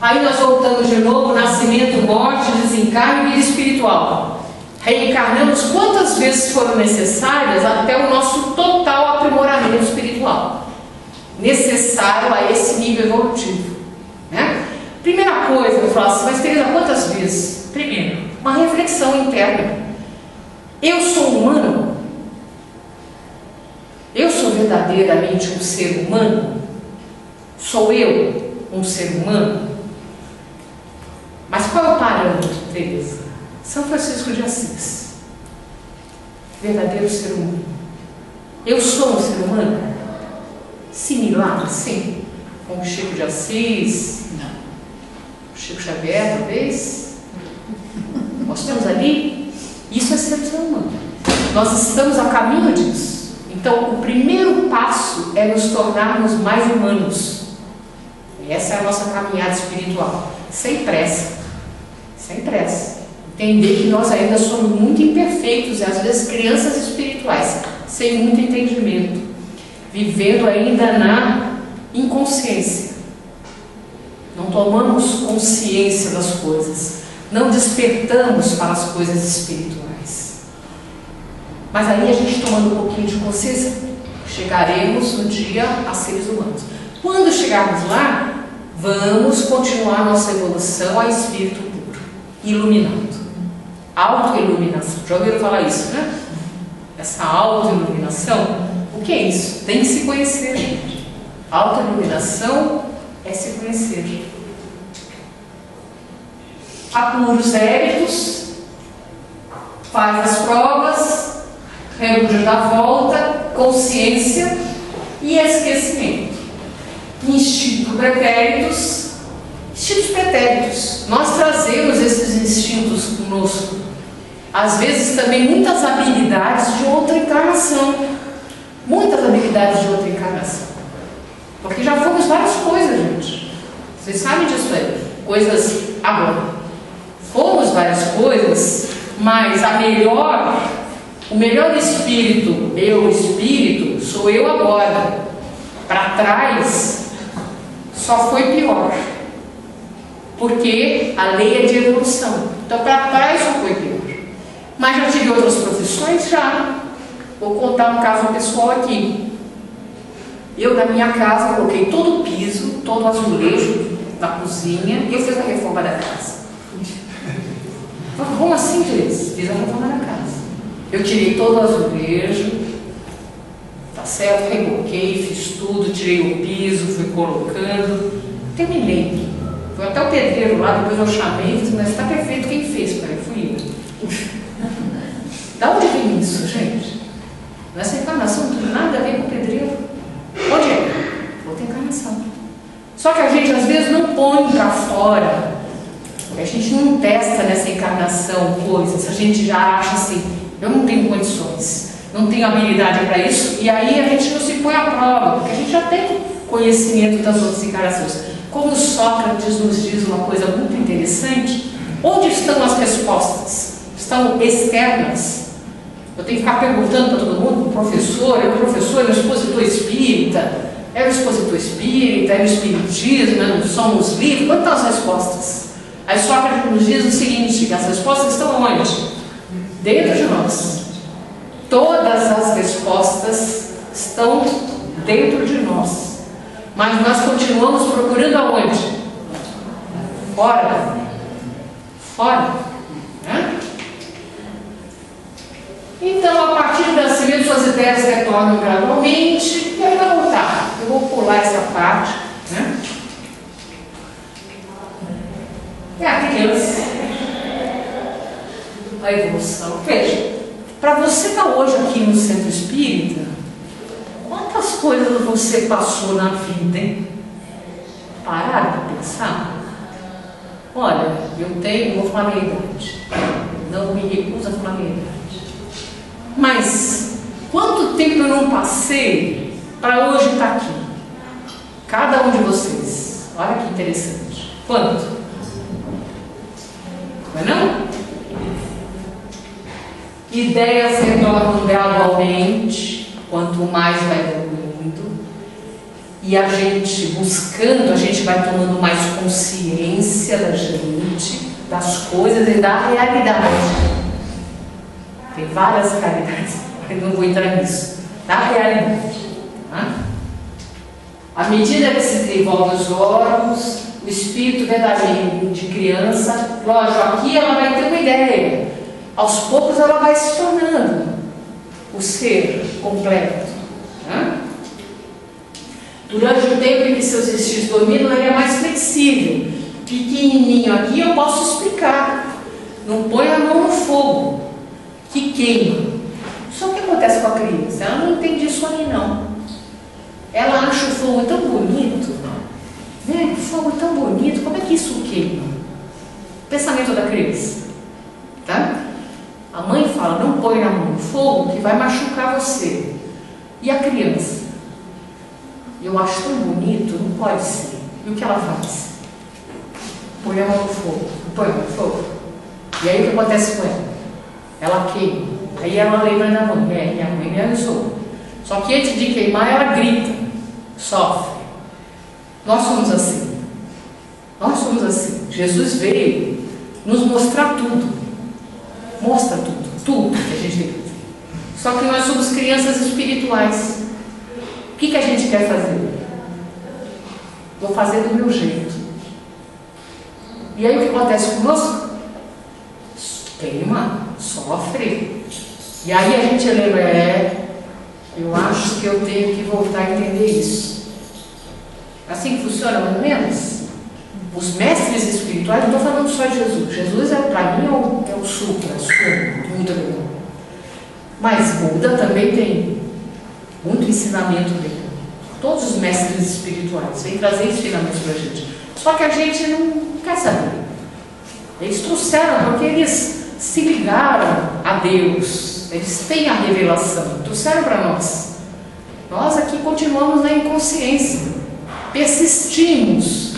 Aí nós voltamos de novo, nascimento, morte, desencarne e vida espiritual. reencarnamos quantas vezes foram necessárias até o nosso total aprimoramento espiritual, necessário a esse nível evolutivo, né? Primeira coisa, eu falo assim, mas Teresa, quantas vezes? Primeiro, uma reflexão interna. Eu sou humano? Eu sou verdadeiramente um ser humano? Sou eu um ser humano? Mas qual é o parâmetro, Teresa? São Francisco de Assis. Verdadeiro ser humano. Eu sou um ser humano? Similar, sim. Com o Chico de Assis? Não. O Chico Xavier, talvez? Nós estamos ali? Isso é ser humano. Nós estamos a caminho disso. Então, o primeiro passo é nos tornarmos mais humanos. E essa é a nossa caminhada espiritual. Sem pressa. Sem pressa. Entender que nós ainda somos muito imperfeitos e às vezes crianças espirituais, sem muito entendimento, vivendo ainda na inconsciência. Não tomamos consciência das coisas, não despertamos para as coisas espirituais. Mas aí a gente tomando um pouquinho de consciência, chegaremos um dia a seres humanos. Quando chegarmos lá, vamos continuar nossa evolução a espírito puro, iluminado. Autoiluminação. Já ouviram falar isso, né? Essa autoiluminação, o que é isso? Tem que se conhecer, gente. Autoiluminação é se conhecer. Apura os débitos, faz as provas, reúne da volta, consciência e esquecimento. Instintos pretéritos. Instintos pretéritos. Nós trazemos esses instintos conosco. Às vezes também muitas habilidades de outra encarnação. Muitas habilidades de outra encarnação. Porque já fomos várias coisas, gente. Vocês sabem disso aí. Coisas agora. Fomos várias coisas, mas o melhor espírito, meu espírito, sou eu agora. Para trás, só foi pior. Porque a lei é de evolução. Então, para trás só foi pior. Mas já tive outras profissões? Já. Vou contar um caso pessoal aqui. Eu, na minha casa, coloquei todo o piso, todo o azulejo na cozinha e eu fiz a reforma da casa. Como assim, Teresa? Fiz a reforma da casa. Eu tirei todo o azulejo, tá certo? Reboquei, fiz tudo, tirei o piso, fui colocando. Terminei. Foi até o pedreiro lá, depois eu chamei e disse, mas está perfeito, quem fez? Pai, fui eu. Da onde vem isso, gente? Nessa encarnação não tem nada a ver com o pedreiro. Onde é? Outra encarnação. Só que a gente às vezes não põe para fora. A gente não testa nessa encarnação coisas. A gente já acha assim, eu não tenho condições, não tenho habilidade para isso, e aí a gente não se põe à prova, porque a gente já tem conhecimento das outras encarnações. Como Sócrates nos diz uma coisa muito interessante, onde estão as respostas? Estão externas. Eu tenho que ficar perguntando para todo mundo, o professor, é o expositor espírita, é o expositor espírita, é o espiritismo, nós somos livres, quantas são as respostas? Aí Sócrates nos diz o seguinte, que as respostas estão onde? Dentro de nós. Todas as respostas estão dentro de nós. Mas nós continuamos procurando aonde? Fora. Fora. Né? Então, a partir do nascimento, suas ideias retornam gradualmente. E aí vai voltar. Eu vou pular essa parte. Né? É a criança. A evolução. Veja, para você estar hoje aqui no Centro Espírita, quantas coisas você passou na vida, hein? Pararam para pensar? Olha, vou falar a minha idade. Não me recuso a falar a minha idade. Mas, quanto tempo eu não passei para hoje estar aqui? Cada um de vocês. Olha que interessante. Quanto? Não é não? Ideias retornam gradualmente, quanto mais vai evoluindo, e a gente buscando, a gente vai tomando mais consciência da gente, das coisas e da realidade. Tem várias realidades, eu não vou entrar nisso. Na realidade, tá? À medida que se desenvolvem os órgãos, o espírito verdadeiro de criança, lógico, aqui ela vai ter uma ideia. Aos poucos ela vai se tornando o ser completo. Tá? Durante o tempo em que seus instintos dominam, ele é mais flexível. Pequenininho aqui eu posso explicar. Não põe a mão no fogo, que queima. Só que acontece com a criança? Ela não entende isso aí não. Ela acha o fogo tão bonito, né? O fogo tão bonito, como é que isso queima? Pensamento da criança, tá? A mãe fala, não põe na mão no fogo que vai machucar você. E a criança? Eu acho tão bonito, não pode ser. E o que ela faz? Põe a mão no fogo. Põe a mão no fogo. E aí o que acontece com ela? Ela queima. Aí ela lembra da mãe. Minha mãe me avisou. Só que antes de queimar, ela grita, sofre. Nós somos assim. Nós somos assim. Jesus veio nos mostrar tudo. Mostra tudo que a gente tem que fazer. Só que nós somos crianças espirituais. O que a gente quer fazer? Vou fazer do meu jeito. E aí o que acontece conosco? Queima, sofre. E aí a gente lembra, eu acho que eu tenho que voltar a entender isso. Assim que funciona, mais ou menos? Os mestres espirituais, não estou falando só de Jesus. Jesus, para mim, é o supra, muito legal. Mas Buda também tem muito ensinamento dele. Todos os mestres espirituais vêm trazer ensinamentos para a gente. Só que a gente não quer saber. Eles trouxeram, porque eles se ligaram a Deus. Eles têm a revelação. Trouxeram para nós. Nós aqui continuamos na inconsciência. Persistimos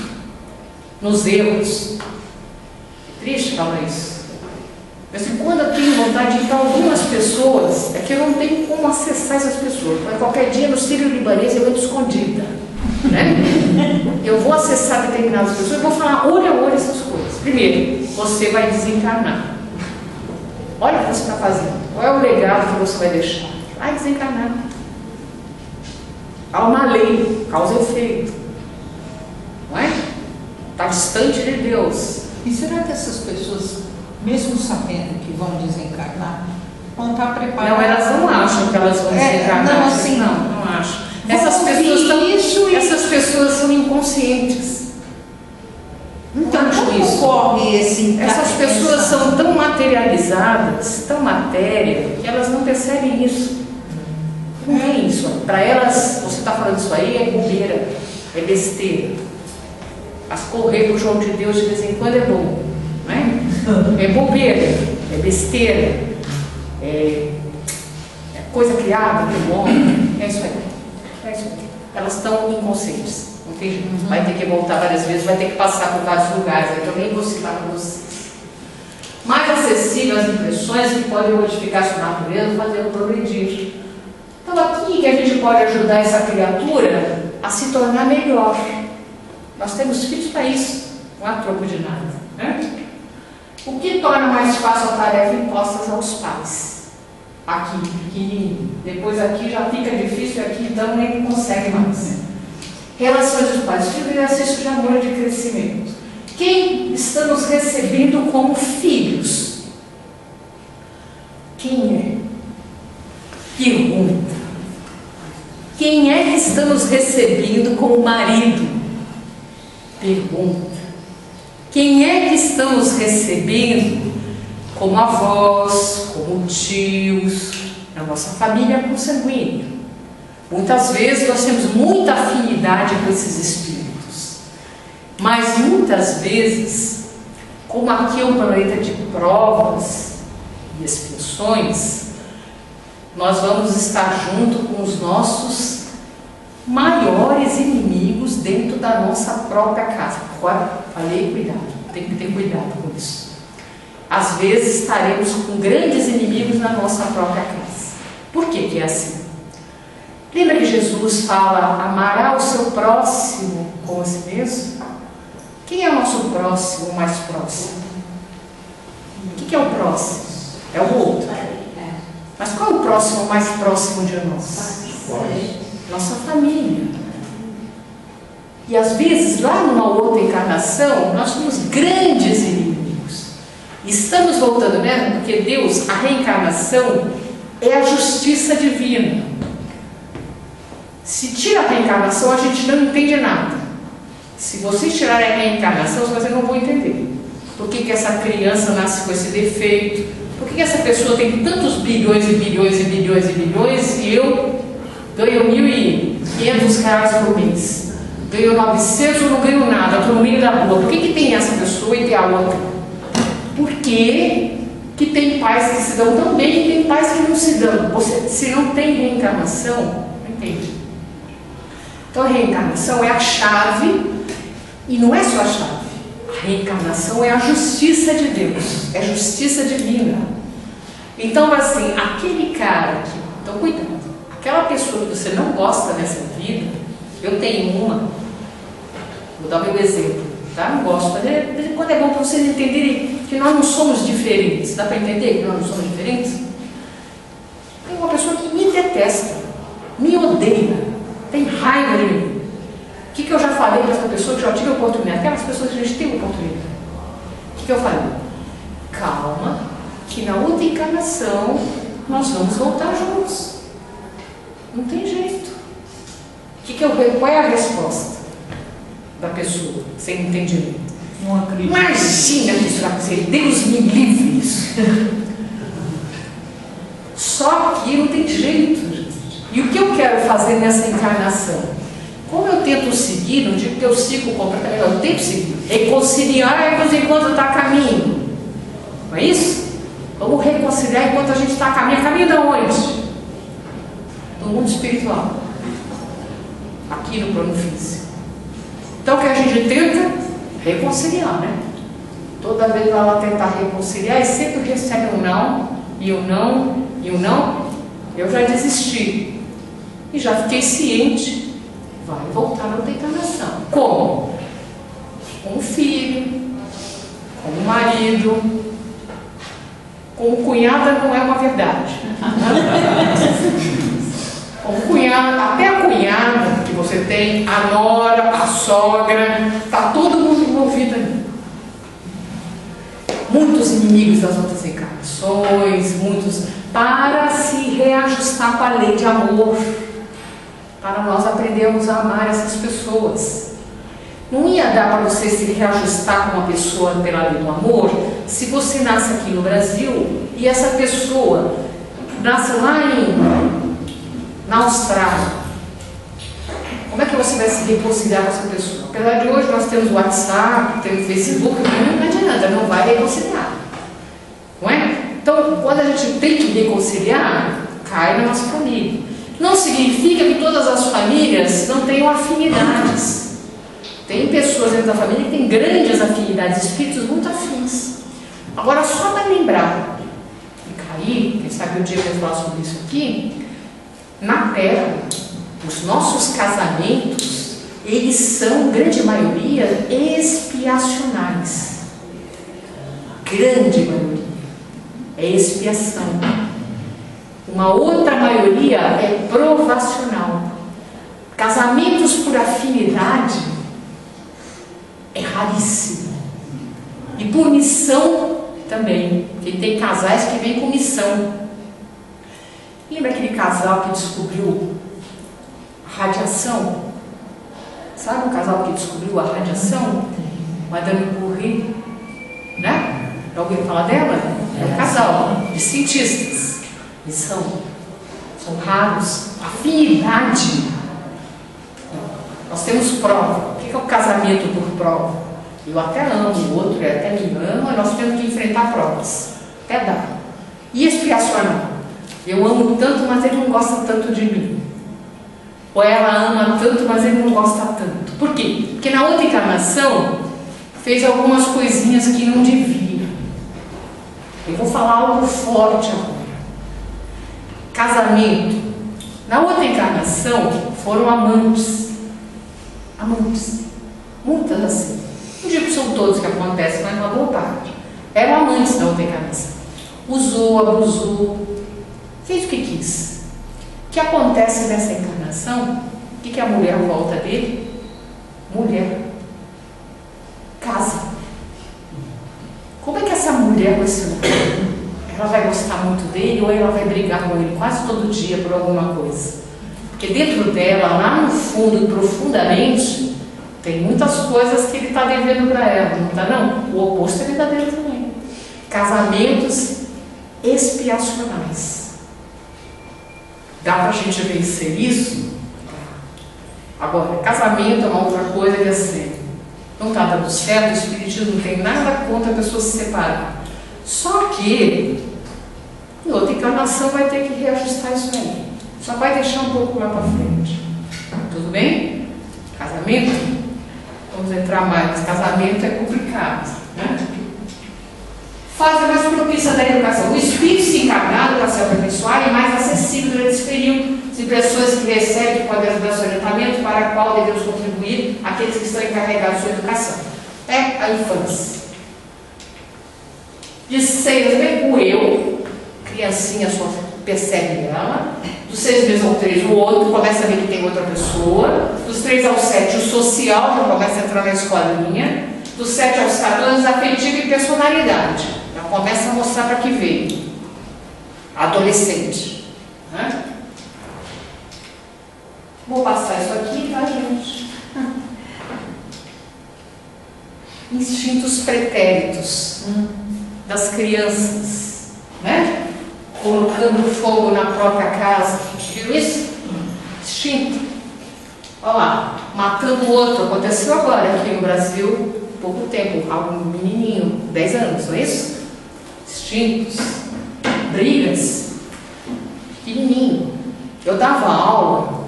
nos erros. É triste falar isso. Mas quando eu tenho vontade de ir para algumas pessoas, é que eu não tenho como acessar essas pessoas. Mas qualquer dia no Sírio Libanês eu entro escondida. Né? Eu vou acessar determinadas pessoas e vou falar olho a olho essas coisas. Primeiro, você vai desencarnar. Olha o que você está fazendo. Qual é o legado que você vai deixar? Vai desencarnar. Há uma lei, causa e efeito. Não é? Está distante de Deus. E será que essas pessoas, mesmo sabendo que vão desencarnar, vão estar preparadas? Não, elas não acham que elas vão desencarnar. Não, assim não acham. Essas pessoas são inconscientes. Então, como ocorre esse? Essas pessoas são tão materializadas, tão matéria, que elas não percebem isso. Não é isso. Para elas, você está falando isso aí, é bobeira, é besteira. Mas correr para o jogo de Deus de vez em quando é bom. Não é? É bobeira, é besteira, é coisa criada pelo homem. É isso aí. É isso aí. Elas estão inconscientes. Não tem jeito. Vai ter que voltar várias vezes, vai ter que passar por vários lugares. Então nem vou citar para vocês. Mais acessível às impressões que podem modificar sua natureza, fazendo progredir. Então aqui que a gente pode ajudar essa criatura a se tornar melhor. Nós temos filhos para isso, não há troco de nada. Né? O que torna mais fácil a tarefa imposta aos pais? Aqui, pequenininho. Depois aqui já fica difícil, aqui então nem consegue mais. Relações dos pais. Filho é exercício de amor e de crescimento. Quem estamos recebendo como filhos? Quem é? Pergunta. Quem é que estamos recebendo como marido? Pergunta. Quem é que estamos recebendo como avós, como tios, na nossa família consanguínea? Muitas vezes nós temos muita afinidade com esses espíritos, mas muitas vezes, como aqui é um planeta de provas e expiações, nós vamos estar junto com os nossos maiores inimigos dentro da nossa própria casa. Agora, falei, cuidado, tem que ter cuidado com isso. Às vezes estaremos com grandes inimigos na nossa própria casa. Por que é assim? Lembra que Jesus fala, amará o seu próximo como a si mesmo? Quem é o nosso próximo, o mais próximo? O que é o próximo? É o outro. Mas qual é o próximo, mais próximo de nós? Nossa família. E às vezes, lá numa outra encarnação, nós somos grandes inimigos. Estamos voltando, né? Porque Deus, a reencarnação é a justiça divina. Se tira a reencarnação, a gente não entende nada. Se vocês tirarem a reencarnação, vocês não vão entender. Por que essa criança nasce com esse defeito? Por que essa pessoa tem tantos bilhões e bilhões e bilhões e bilhões e eu ganho 1.500 reais por mês? Ganho 900 ou não ganho nada, estou no meio da rua. Por que tem essa pessoa e tem a outra? Por que tem pais que se dão tão bem e tem pais que não se dão? Você, se não tem reencarnação, não entende. Então a reencarnação é a chave, e não é só a chave. A reencarnação é a justiça de Deus, é a justiça divina. Então, assim, aquele cara que, então cuidado, aquela pessoa que você não gosta dessa vida, eu tenho uma, vou dar o meu exemplo, tá? Não gosto, mas quando é bom para vocês entenderem que nós não somos diferentes. Dá para entender que nós não somos diferentes? Tem uma pessoa que me detesta, me odeia, tem raiva de mim. O que eu já falei para essa pessoa que já tive oportunidade? Aquelas pessoas que a gente tem oportunidade. O que eu falei? Calma, que na outra encarnação nós vamos voltar juntos. Não tem jeito. Qual é a resposta da pessoa sem entendimento? Não acredito. Imagina que isso vai acontecer. Deus me livre isso. Só que não tem jeito, gente. E o que eu quero fazer nessa encarnação? Como eu tento seguir, não digo que eu sigo completamente, eu tento seguir, reconciliar enquanto está a caminho. Não é isso? Vamos reconciliar enquanto a gente está a caminho. A caminho de onde? Do mundo espiritual. Aqui no plano físico. Então o que a gente tenta? Reconciliar, né? Toda vez ela tentar reconciliar e sempre recebe um não, e um não, e um não. Eu já desisti. E já fiquei ciente. Vai voltar na outra encarnação. Como? Com o filho, com o marido, com o cunhado não é uma verdade. Com o cunhado, até a cunhada que você tem, a nora, a sogra, está todo mundo envolvido ali. Muitos inimigos das outras encarnações, muitos, para se reajustar com a lei de amor. Para nós aprendermos a amar essas pessoas. Não ia dar para você se reajustar com uma pessoa pela lei do amor se você nasce aqui no Brasil e essa pessoa nasce lá na Austrália. Como é que você vai se reconciliar com essa pessoa? Apesar de hoje nós temos o WhatsApp, temos o Facebook, não adianta, não vai reconciliar. Não é? Então, quando a gente tem que reconciliar, cai na nossa família. Não significa que todas as famílias não tenham afinidades. Tem pessoas dentro da família que têm grandes afinidades, espíritos muito afins. Agora, só para lembrar, e cair, quem sabe o dia que eu falar sobre isso aqui, na Terra, os nossos casamentos, eles são, grande maioria, expiacionais. Grande maioria. É expiação. Uma outra maioria é provacional. Casamentos por afinidade é raríssimo. E por missão também. Porque tem casais que vêm com missão. Lembra aquele casal que descobriu a radiação? Sabe um casal que descobriu a radiação? Madame Curie, né? Já ouviu falar dela? É um casal de cientistas. E são raros. Afinidade. Nós temos prova. O que é o casamento por prova? Eu até amo o outro, ele até me ama, nós temos que enfrentar provas. Até dá. E expiacional? Eu amo tanto, mas ele não gosta tanto de mim. Ou ela ama tanto, mas ele não gosta tanto. Por quê? Porque na outra encarnação fez algumas coisinhas que não devia. Eu vou falar algo forte agora. Casamento. Na outra encarnação foram amantes. Amantes. Muitas assim. Não digo que são todos que acontecem, mas uma boa parte. Eram amantes na outra encarnação. Usou, abusou, Fez o que quis. O que acontece nessa encarnação? O que a mulher volta dele? Mulher. Casa. Como é que essa mulher vai ser? Ela vai gostar muito dele ou ela vai brigar com ele quase todo dia por alguma coisa? Porque dentro dela, lá no fundo, profundamente, tem muitas coisas que ele está devendo para ela, não está não? O oposto é verdadeiro também. Casamentos expiacionais. Dá para a gente vencer isso? Agora, casamento é uma outra coisa que assim, não está dando certo, o espiritismo não tem nada contra a pessoa se separar. Só que, em outra encarnação vai ter que reajustar isso aí. Só vai deixar um pouco lá para frente. Tudo bem? Casamento? Vamos entrar mais. Casamento é complicado, né? Fase mais propícia da educação. O espírito se encarnado para se aperfeiçoar e mais acessível durante esse período. As impressões que recebe que podem ajudar seu orientamento, para a qual devemos contribuir aqueles que estão encarregados de sua educação. É a infância. De 6 meses, o eu, criancinha só percebe ela. Dos 6 meses ao 3, o outro começa a ver que tem outra pessoa. Dos 3 ao 7, o social já começa a entrar na escolinha. Dos 7 aos 14, afetivo e personalidade. Já começa a mostrar para que veio. Adolescente. Né? Vou passar isso aqui, tá, gente? Instintos pretéritos das crianças, né? Colocando fogo na própria casa. Viu isso? Instinto. Olha lá, matando o outro. Aconteceu agora aqui no Brasil, há pouco tempo, um menininho, 10 anos, não é isso? Instintos, brigas, pequenininho. Eu dava aula,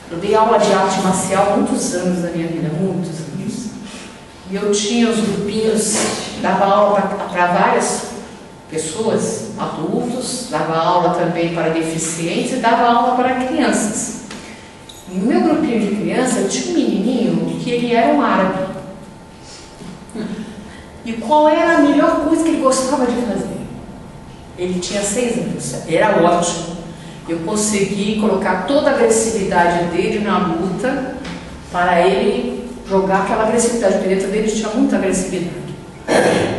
eu dei aula de arte marcial há muitos anos da minha vida, muitos anos. E eu tinha os grupinhos, dava aula para várias pessoas, adultos, dava aula também para deficientes e dava aula para crianças. E no meu grupinho de criança tinha um menininho que ele era um árabe. E qual era a melhor coisa que ele gostava de fazer? Ele tinha 6 anos, era ótimo. Eu consegui colocar toda a agressividade dele na luta para ele jogar aquela agressividade, porque dentro dele tinha muita agressividade.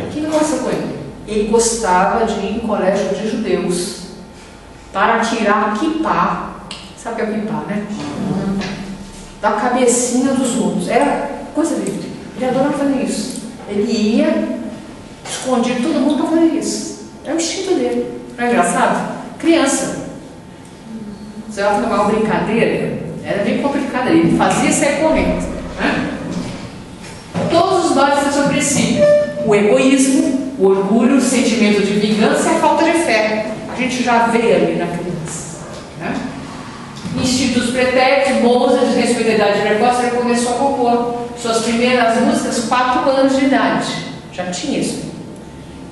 O que negócio com ele? Ele gostava de ir em colégio de judeus para tirar kippah. Sabe o que é kippah, né? Da cabecinha dos outros. Era coisa dele. Ele adorava fazer isso. Ele ia, escondia todo mundo para fazer isso. É o instinto dele. Não é engraçado? Criança. Você vai fazer uma brincadeira? Era bem complicado. Ele fazia e saia correndo. Né? Todos os nós têm seu princípio. O egoísmo, o orgulho, o sentimento de vingança e a falta de fé. A gente já vê ali na criança. Né? Instintos pretéritos, Mozart, de responsabilidade precoce, ele começou a compor suas primeiras músicas 4 anos de idade. Já tinha isso.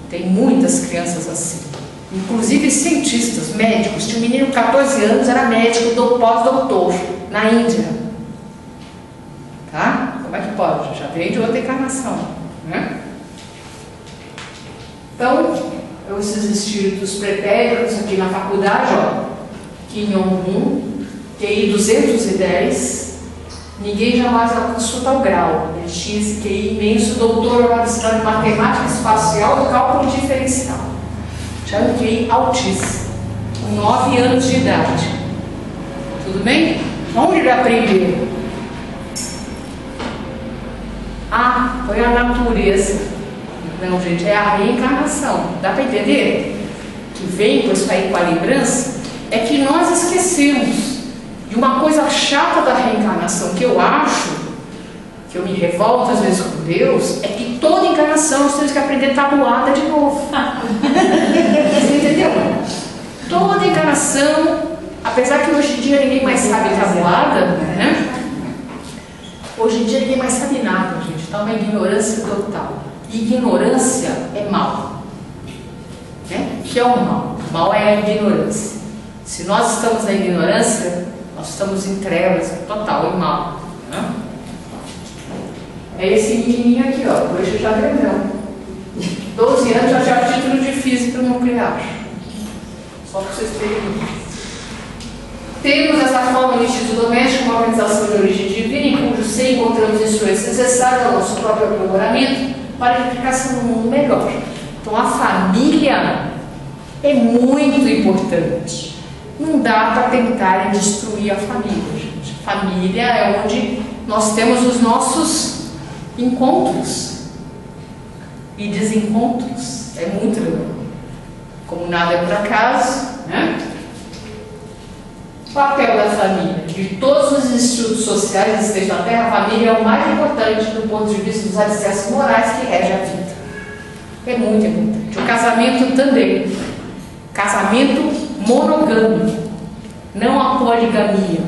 Tem muitas crianças assim. Inclusive cientistas, médicos. Tinha um menino de 14 anos, era médico, pós-doutor, na Índia. Tá? Como é que pode? Já veio de outra encarnação. Né? Então, esses espíritos pretéritos aqui na faculdade, ó, Kim Jong-un, QI 210, ninguém jamais alcançou tal grau. Ele tinha esse QI imenso, doutor em matemática espacial e cálculo diferencial. Já um QI altíssimo, com 9 anos de idade. Tudo bem? Onde ele aprendeu? Ah, foi a natureza. Não, gente, é a reencarnação. Dá para entender? Que vem com isso aí, com a lembrança, é que nós esquecemos de uma coisa chata da reencarnação, que eu acho, que eu me revolto às vezes com Deus, é que toda encarnação nós temos que aprender tabuada de novo. Você entendeu? Toda encarnação, apesar que hoje em dia ninguém mais sabe tabuada, né? Hoje em dia ninguém mais sabe nada, gente. Está uma ignorância total. Ignorância é mal. Né? O que é o mal? Mal é a ignorância. Se nós estamos na ignorância, nós estamos em trevas total, em mal. Né? É esse menininho aqui, ó. Hoje já grandão. 12 anos já tinha título de física nuclear. Só Só para vocês terem uma ideia. Temos dessa forma no Instituto Doméstico uma organização de origem divina, em cujo seio encontramos instrumentos necessários ao nosso próprio aprimoramento para a edificação de um mundo melhor. Então a família é muito importante. Não dá para tentar destruir a família, gente. Família é onde nós temos os nossos encontros e desencontros. É muito legal. Como nada é por acaso, né? O papel da família. De todos os institutos sociais existentes na Terra, a família é o mais importante do ponto de vista dos alicerces morais que regem a vida. É muito importante. O casamento também. Casamento monogâmico, não a poligamia.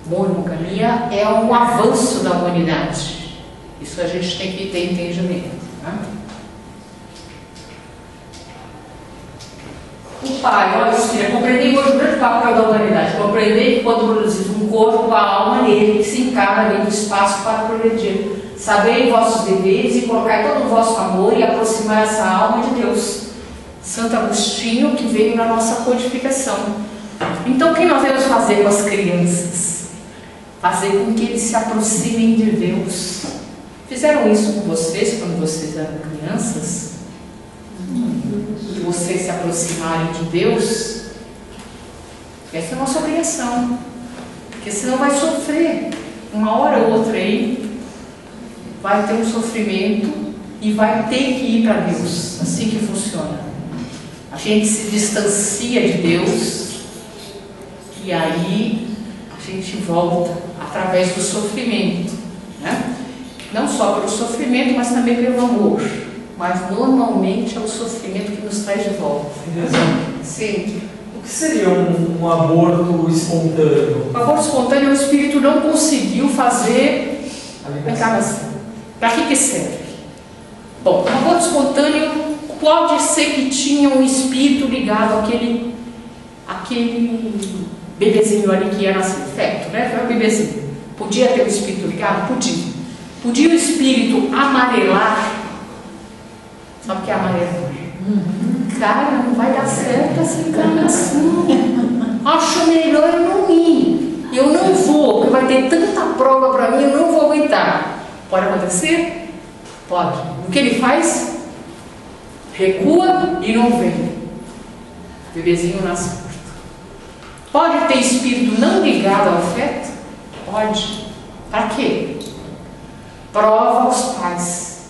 Monogamia é um avanço da humanidade. Isso a gente tem que ter entendimento. Né? O pai, olha, filha, compreendei hoje o grande papel da humanidade. Compreendei que quando produzis um corpo, a alma nele, que se encarna dentro do espaço para progredir. Sabei vossos deveres e colocai todo o vosso amor e aproximar essa alma de Deus. Santo Agostinho, que veio na nossa codificação. Então, o que nós devemos fazer com as crianças? Fazer com que eles se aproximem de Deus. Fizeram isso com vocês quando vocês eram crianças? De vocês se aproximarem de Deus? Essa é a nossa obrigação. Porque senão vai sofrer. Uma hora ou outra aí, vai ter um sofrimento e vai ter que ir para Deus. Assim que funciona. A gente se distancia de Deus e aí a gente volta através do sofrimento, né? Não só pelo sofrimento, mas também pelo amor. Mas normalmente é o sofrimento que nos traz de volta. Sim. O que seria um aborto espontâneo? O aborto espontâneo, o espírito não conseguiu fazer a encarnação. Para que serve? Bom, o aborto espontâneo pode ser que tinha um espírito ligado àquele bebezinho ali que ia nascer, feto, né? Foi um bebezinho. Podia ter um espírito ligado? Podia. Podia o espírito amarelar? Sabe o que é amarelar? Cara, não vai dar certo essa encarnação. Acho melhor eu não ir. Eu não vou, porque vai ter tanta prova para mim, eu não vou aguentar. Pode acontecer? Pode. O que ele faz? Recua e não vem. O bebezinho nasce morto. Pode ter espírito não ligado ao feto? Pode. Para quê? Prova aos pais.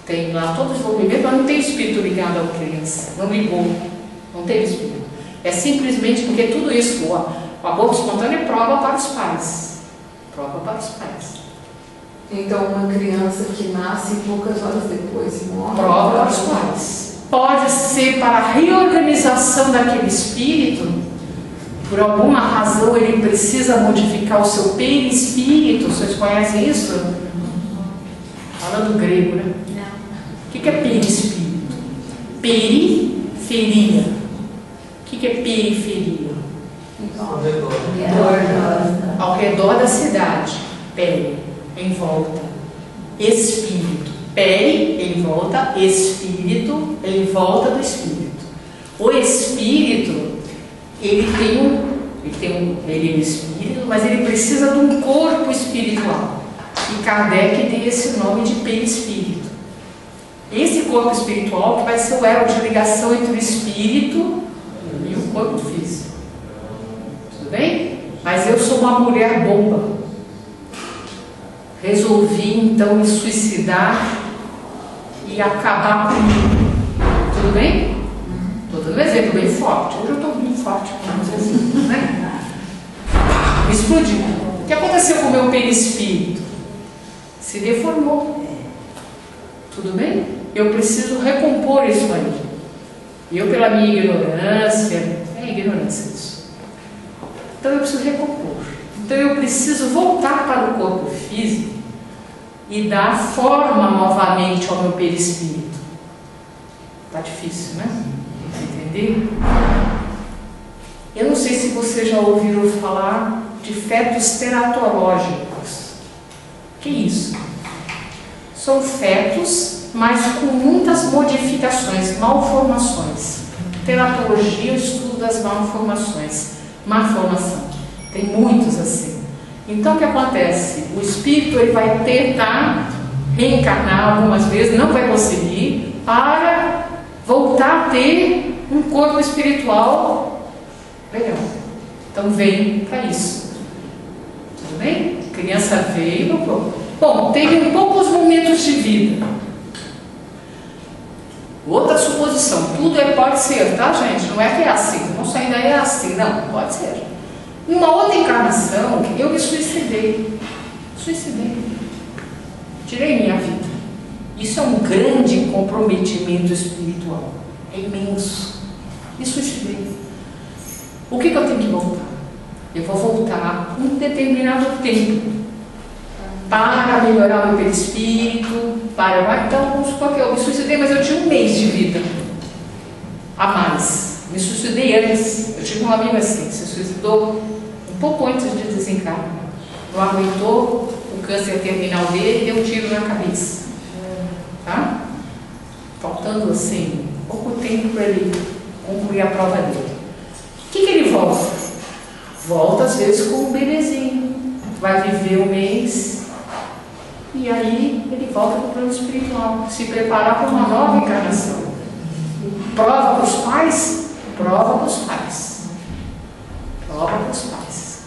Tem lá todo o desenvolvimento, mas não tem espírito ligado à criança. Não ligou. Não teve espírito. É simplesmente porque tudo isso, o aborto espontâneo é prova para os pais. Prova para os pais. Então, uma criança que nasce poucas horas depois morre. Prova para os pais. Pode ser para a reorganização daquele espírito. Por alguma razão ele precisa modificar o seu perispírito. Vocês conhecem isso? Falando grego, né? O que é perispírito? Periferia. O que é periferia? Ao redor da cidade. Peri, em volta. Espírito. Peri, em volta. Espírito, em volta do espírito. O espírito, ele é espírito, mas ele precisa de um corpo espiritual. E Kardec tem esse nome de perispírito. Esse corpo espiritual que vai ser o elo de ligação entre o espírito e o corpo físico. Tudo bem? Mas eu sou uma mulher bomba. Resolvi então me suicidar e acabar comigo. Tudo bem? Estou dando um exemplo bem forte. Hoje eu estou muito forte, vamos dizer assim, né? Me explodiu. O que aconteceu com o meu perispírito? Se deformou. Tudo bem? Eu preciso recompor isso aí. E eu, pela minha ignorância, é ignorância isso. Então eu preciso recompor. Então eu preciso voltar para o corpo físico e dar forma novamente ao meu perispírito. Tá difícil, né? Entender? Eu não sei se vocês já ouviram falar de fetos teratológicos. Que isso? São fetos, mas com muitas modificações, malformações. Teratologia é o estudo das malformações. Malformação. Tem muitos assim. Então o que acontece? O espírito ele vai tentar reencarnar algumas vezes, não vai conseguir, para voltar a ter um corpo espiritual legal. Então vem para isso. Tudo bem? A criança veio. Bom, teve poucos momentos de vida. Outra suposição, tudo pode ser, tá, gente? Não é que é assim, não só ainda é assim, não, pode ser. Em uma outra encarnação, eu me suicidei. Tirei minha vida. Isso é um grande comprometimento espiritual. É imenso. Me suicidei. O que eu tenho que voltar? Eu vou voltar um determinado tempo para melhorar o meu perispírito, então vamos supor que eu me suicidei, mas eu tinha um mês de vida a mais. Me suicidei antes. Eu tive um amigo assim, se suicidou um pouco antes de desencarnar. Não aguentou o câncer terminal dele e deu um tiro na cabeça. Tá? Faltando assim pouco tempo para ele concluir a prova dele. O que ele volta? Volta às vezes com um bebezinho. Vai viver um mês. E aí ele volta para o plano espiritual, se preparar para uma nova encarnação. Prova para os pais? Prova para os pais. Prova para os pais.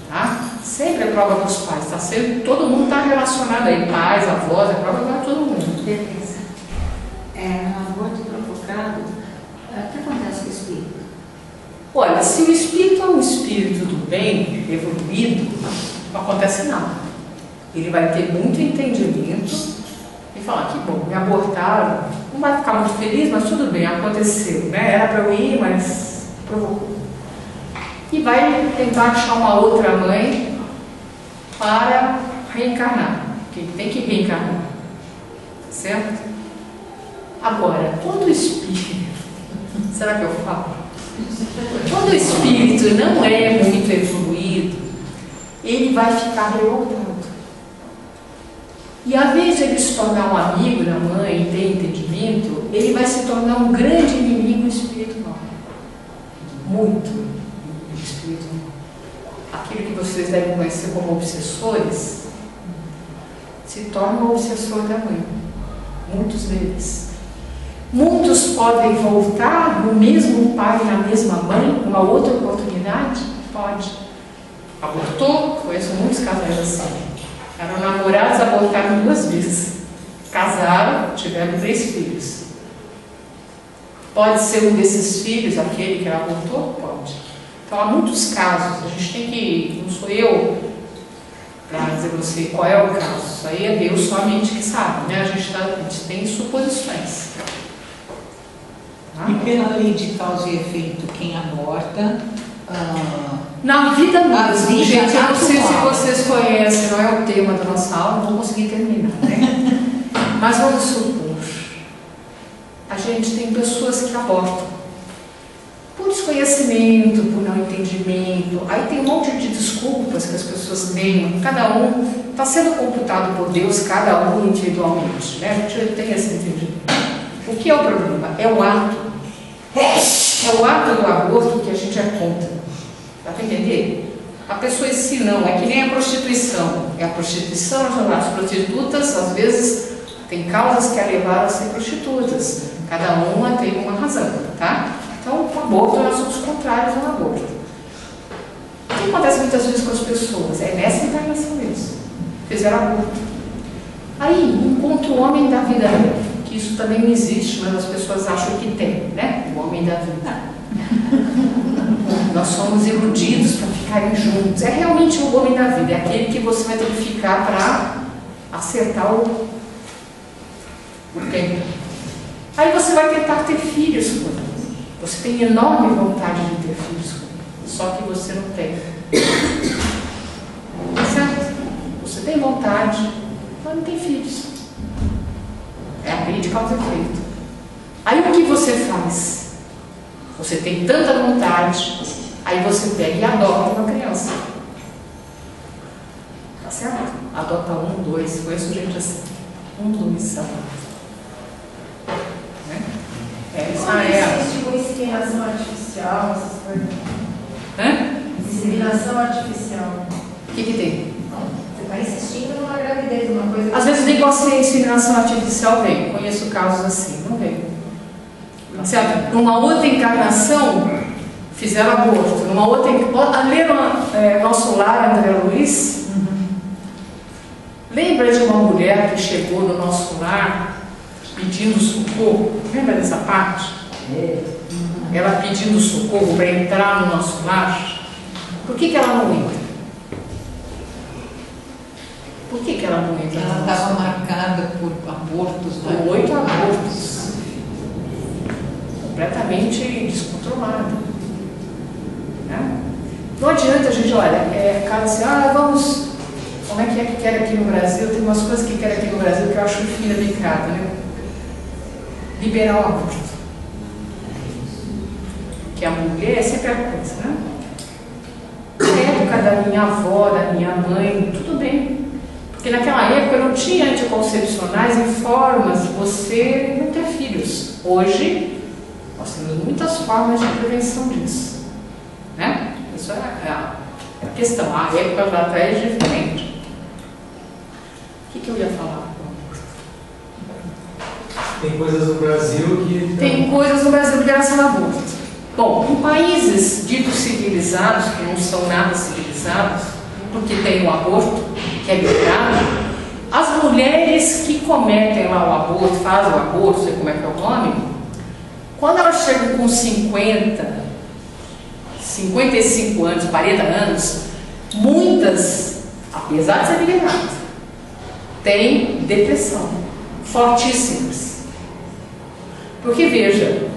Tá? Sempre é prova para os pais. Tá? Sempre, todo mundo está relacionado aí. Pais, avós, é prova para todo mundo. Beleza. No aborto provocado, o que acontece com o espírito? Olha, se o espírito é um espírito do bem, evoluído, não acontece nada. Ele vai ter muito entendimento e falar que bom, me abortaram, não vai ficar muito feliz, mas tudo bem, aconteceu, né? Era para eu ir, mas provocou. E vai tentar achar uma outra mãe para reencarnar, porque ele tem que reencarnar, certo? Agora, quando o espírito, será que eu falo? Quando o espírito não é muito evoluído, ele vai ficar revoltado. E a vez de ele se tornar um amigo da mãe e ter entendimento, ele vai se tornar um grande inimigo espiritual. Muito inimigo espiritual. Aquilo que vocês devem conhecer como obsessores, se torna um obsessor da mãe. Muitos deles. Muitos podem voltar no mesmo pai e na mesma mãe, numa outra oportunidade? Pode. Abortou? Conheço muitos casais assim. Eram namorados, abortaram 2 vezes. Casaram, tiveram 3 filhos. Pode ser um desses filhos, aquele que ela abortou? Pode. Então há muitos casos. A gente tem que, não sou eu para dizer para você qual é o caso. Isso aí é Deus somente que sabe, né? A gente tem suposições. E pela lei de causa e efeito, quem aborta... Na vida mesmo, gente, eu não sei se atual. vocês conhecem, não é o tema da nossa aula, não vou conseguir terminar, né? Mas vamos supor, a gente tem pessoas que abortam por desconhecimento, por não entendimento, aí tem um monte de desculpas que as pessoas dão, cada um está sendo computado por Deus, cada um individualmente, né? A gente tem esse entendimento. O que é o problema? É o ato. É o ato do aborto que a gente é contra. Dá para entender? A pessoa em si não, é que nem a prostituição. É a prostituição, as prostitutas, às vezes, tem causas que a levaram a ser prostitutas. Cada uma tem uma razão, tá? Então, o aborto, nós somos contrários ao aborto. O que acontece muitas vezes com as pessoas? É nessa encarnação mesmo. Fizeram aborto. Aí, encontra o homem da vida real. Que isso também não existe, mas as pessoas acham que tem, né? O homem da vida. Nós somos iludidos para ficarem juntos. É realmente o homem da vida, é aquele que você vai ter que ficar para acertar o tempo. Aí você vai tentar ter filhos com ele. Você tem enorme vontade de ter filhos com ele, só que você não tem. Certo? Você tem vontade, mas não tem filhos. É a lei de causa e efeito. Aí o que você faz? Você tem tanta vontade, aí você pega e adota uma criança. Tá certo? Adota 1, 2, conheço gente assim. 1, 2, adota. Né? Essa é a... Existe o Inseminação artificial, essas coisas. Hã? Inseminação artificial. O que tem? Você está insistindo numa gravidez, uma coisa. Às vezes o negócio de inseminação artificial vem. Conheço casos assim, não vem. Tá certo? Numa outra encarnação, fizeram aborto. Numa outra encarnação. Leram Nosso Lar, André Luiz? Lembra de uma mulher que chegou no Nosso Lar pedindo socorro? Lembra dessa parte? Ela pedindo socorro para entrar no Nosso Lar. Por que ela não entra? Por que ela não entra? Ela estava marcada por abortos, né? Por 8 abortos. Completamente descontrolada. Né? Não adianta a gente, olha, cara assim, vamos. Como é que quer aqui no Brasil? Tem umas coisas que quer aqui no Brasil que eu acho fina picada, né? Liberar o aborto. Que a mulher é sempre a coisa, né? Na época da minha avó, da minha mãe, tudo bem. Porque naquela época não tinha anticoncepcionais e formas de você não ter filhos. Hoje, nós temos muitas formas de prevenção disso. Né? Isso é a questão. A época lá atrás é diferente. O que eu ia falar? Tem coisas no Brasil que... Tem coisas no Brasil de liberação do aborto. Bom, em países ditos civilizados, que não são nada civilizados, porque tem o aborto, que é liberado, as mulheres que cometem lá o aborto, fazem o aborto, sei como é que é o nome, quando elas chegam com 50, 55 anos, 40 anos, muitas, apesar de ser liberadas, têm depressão, fortíssimas. Porque veja,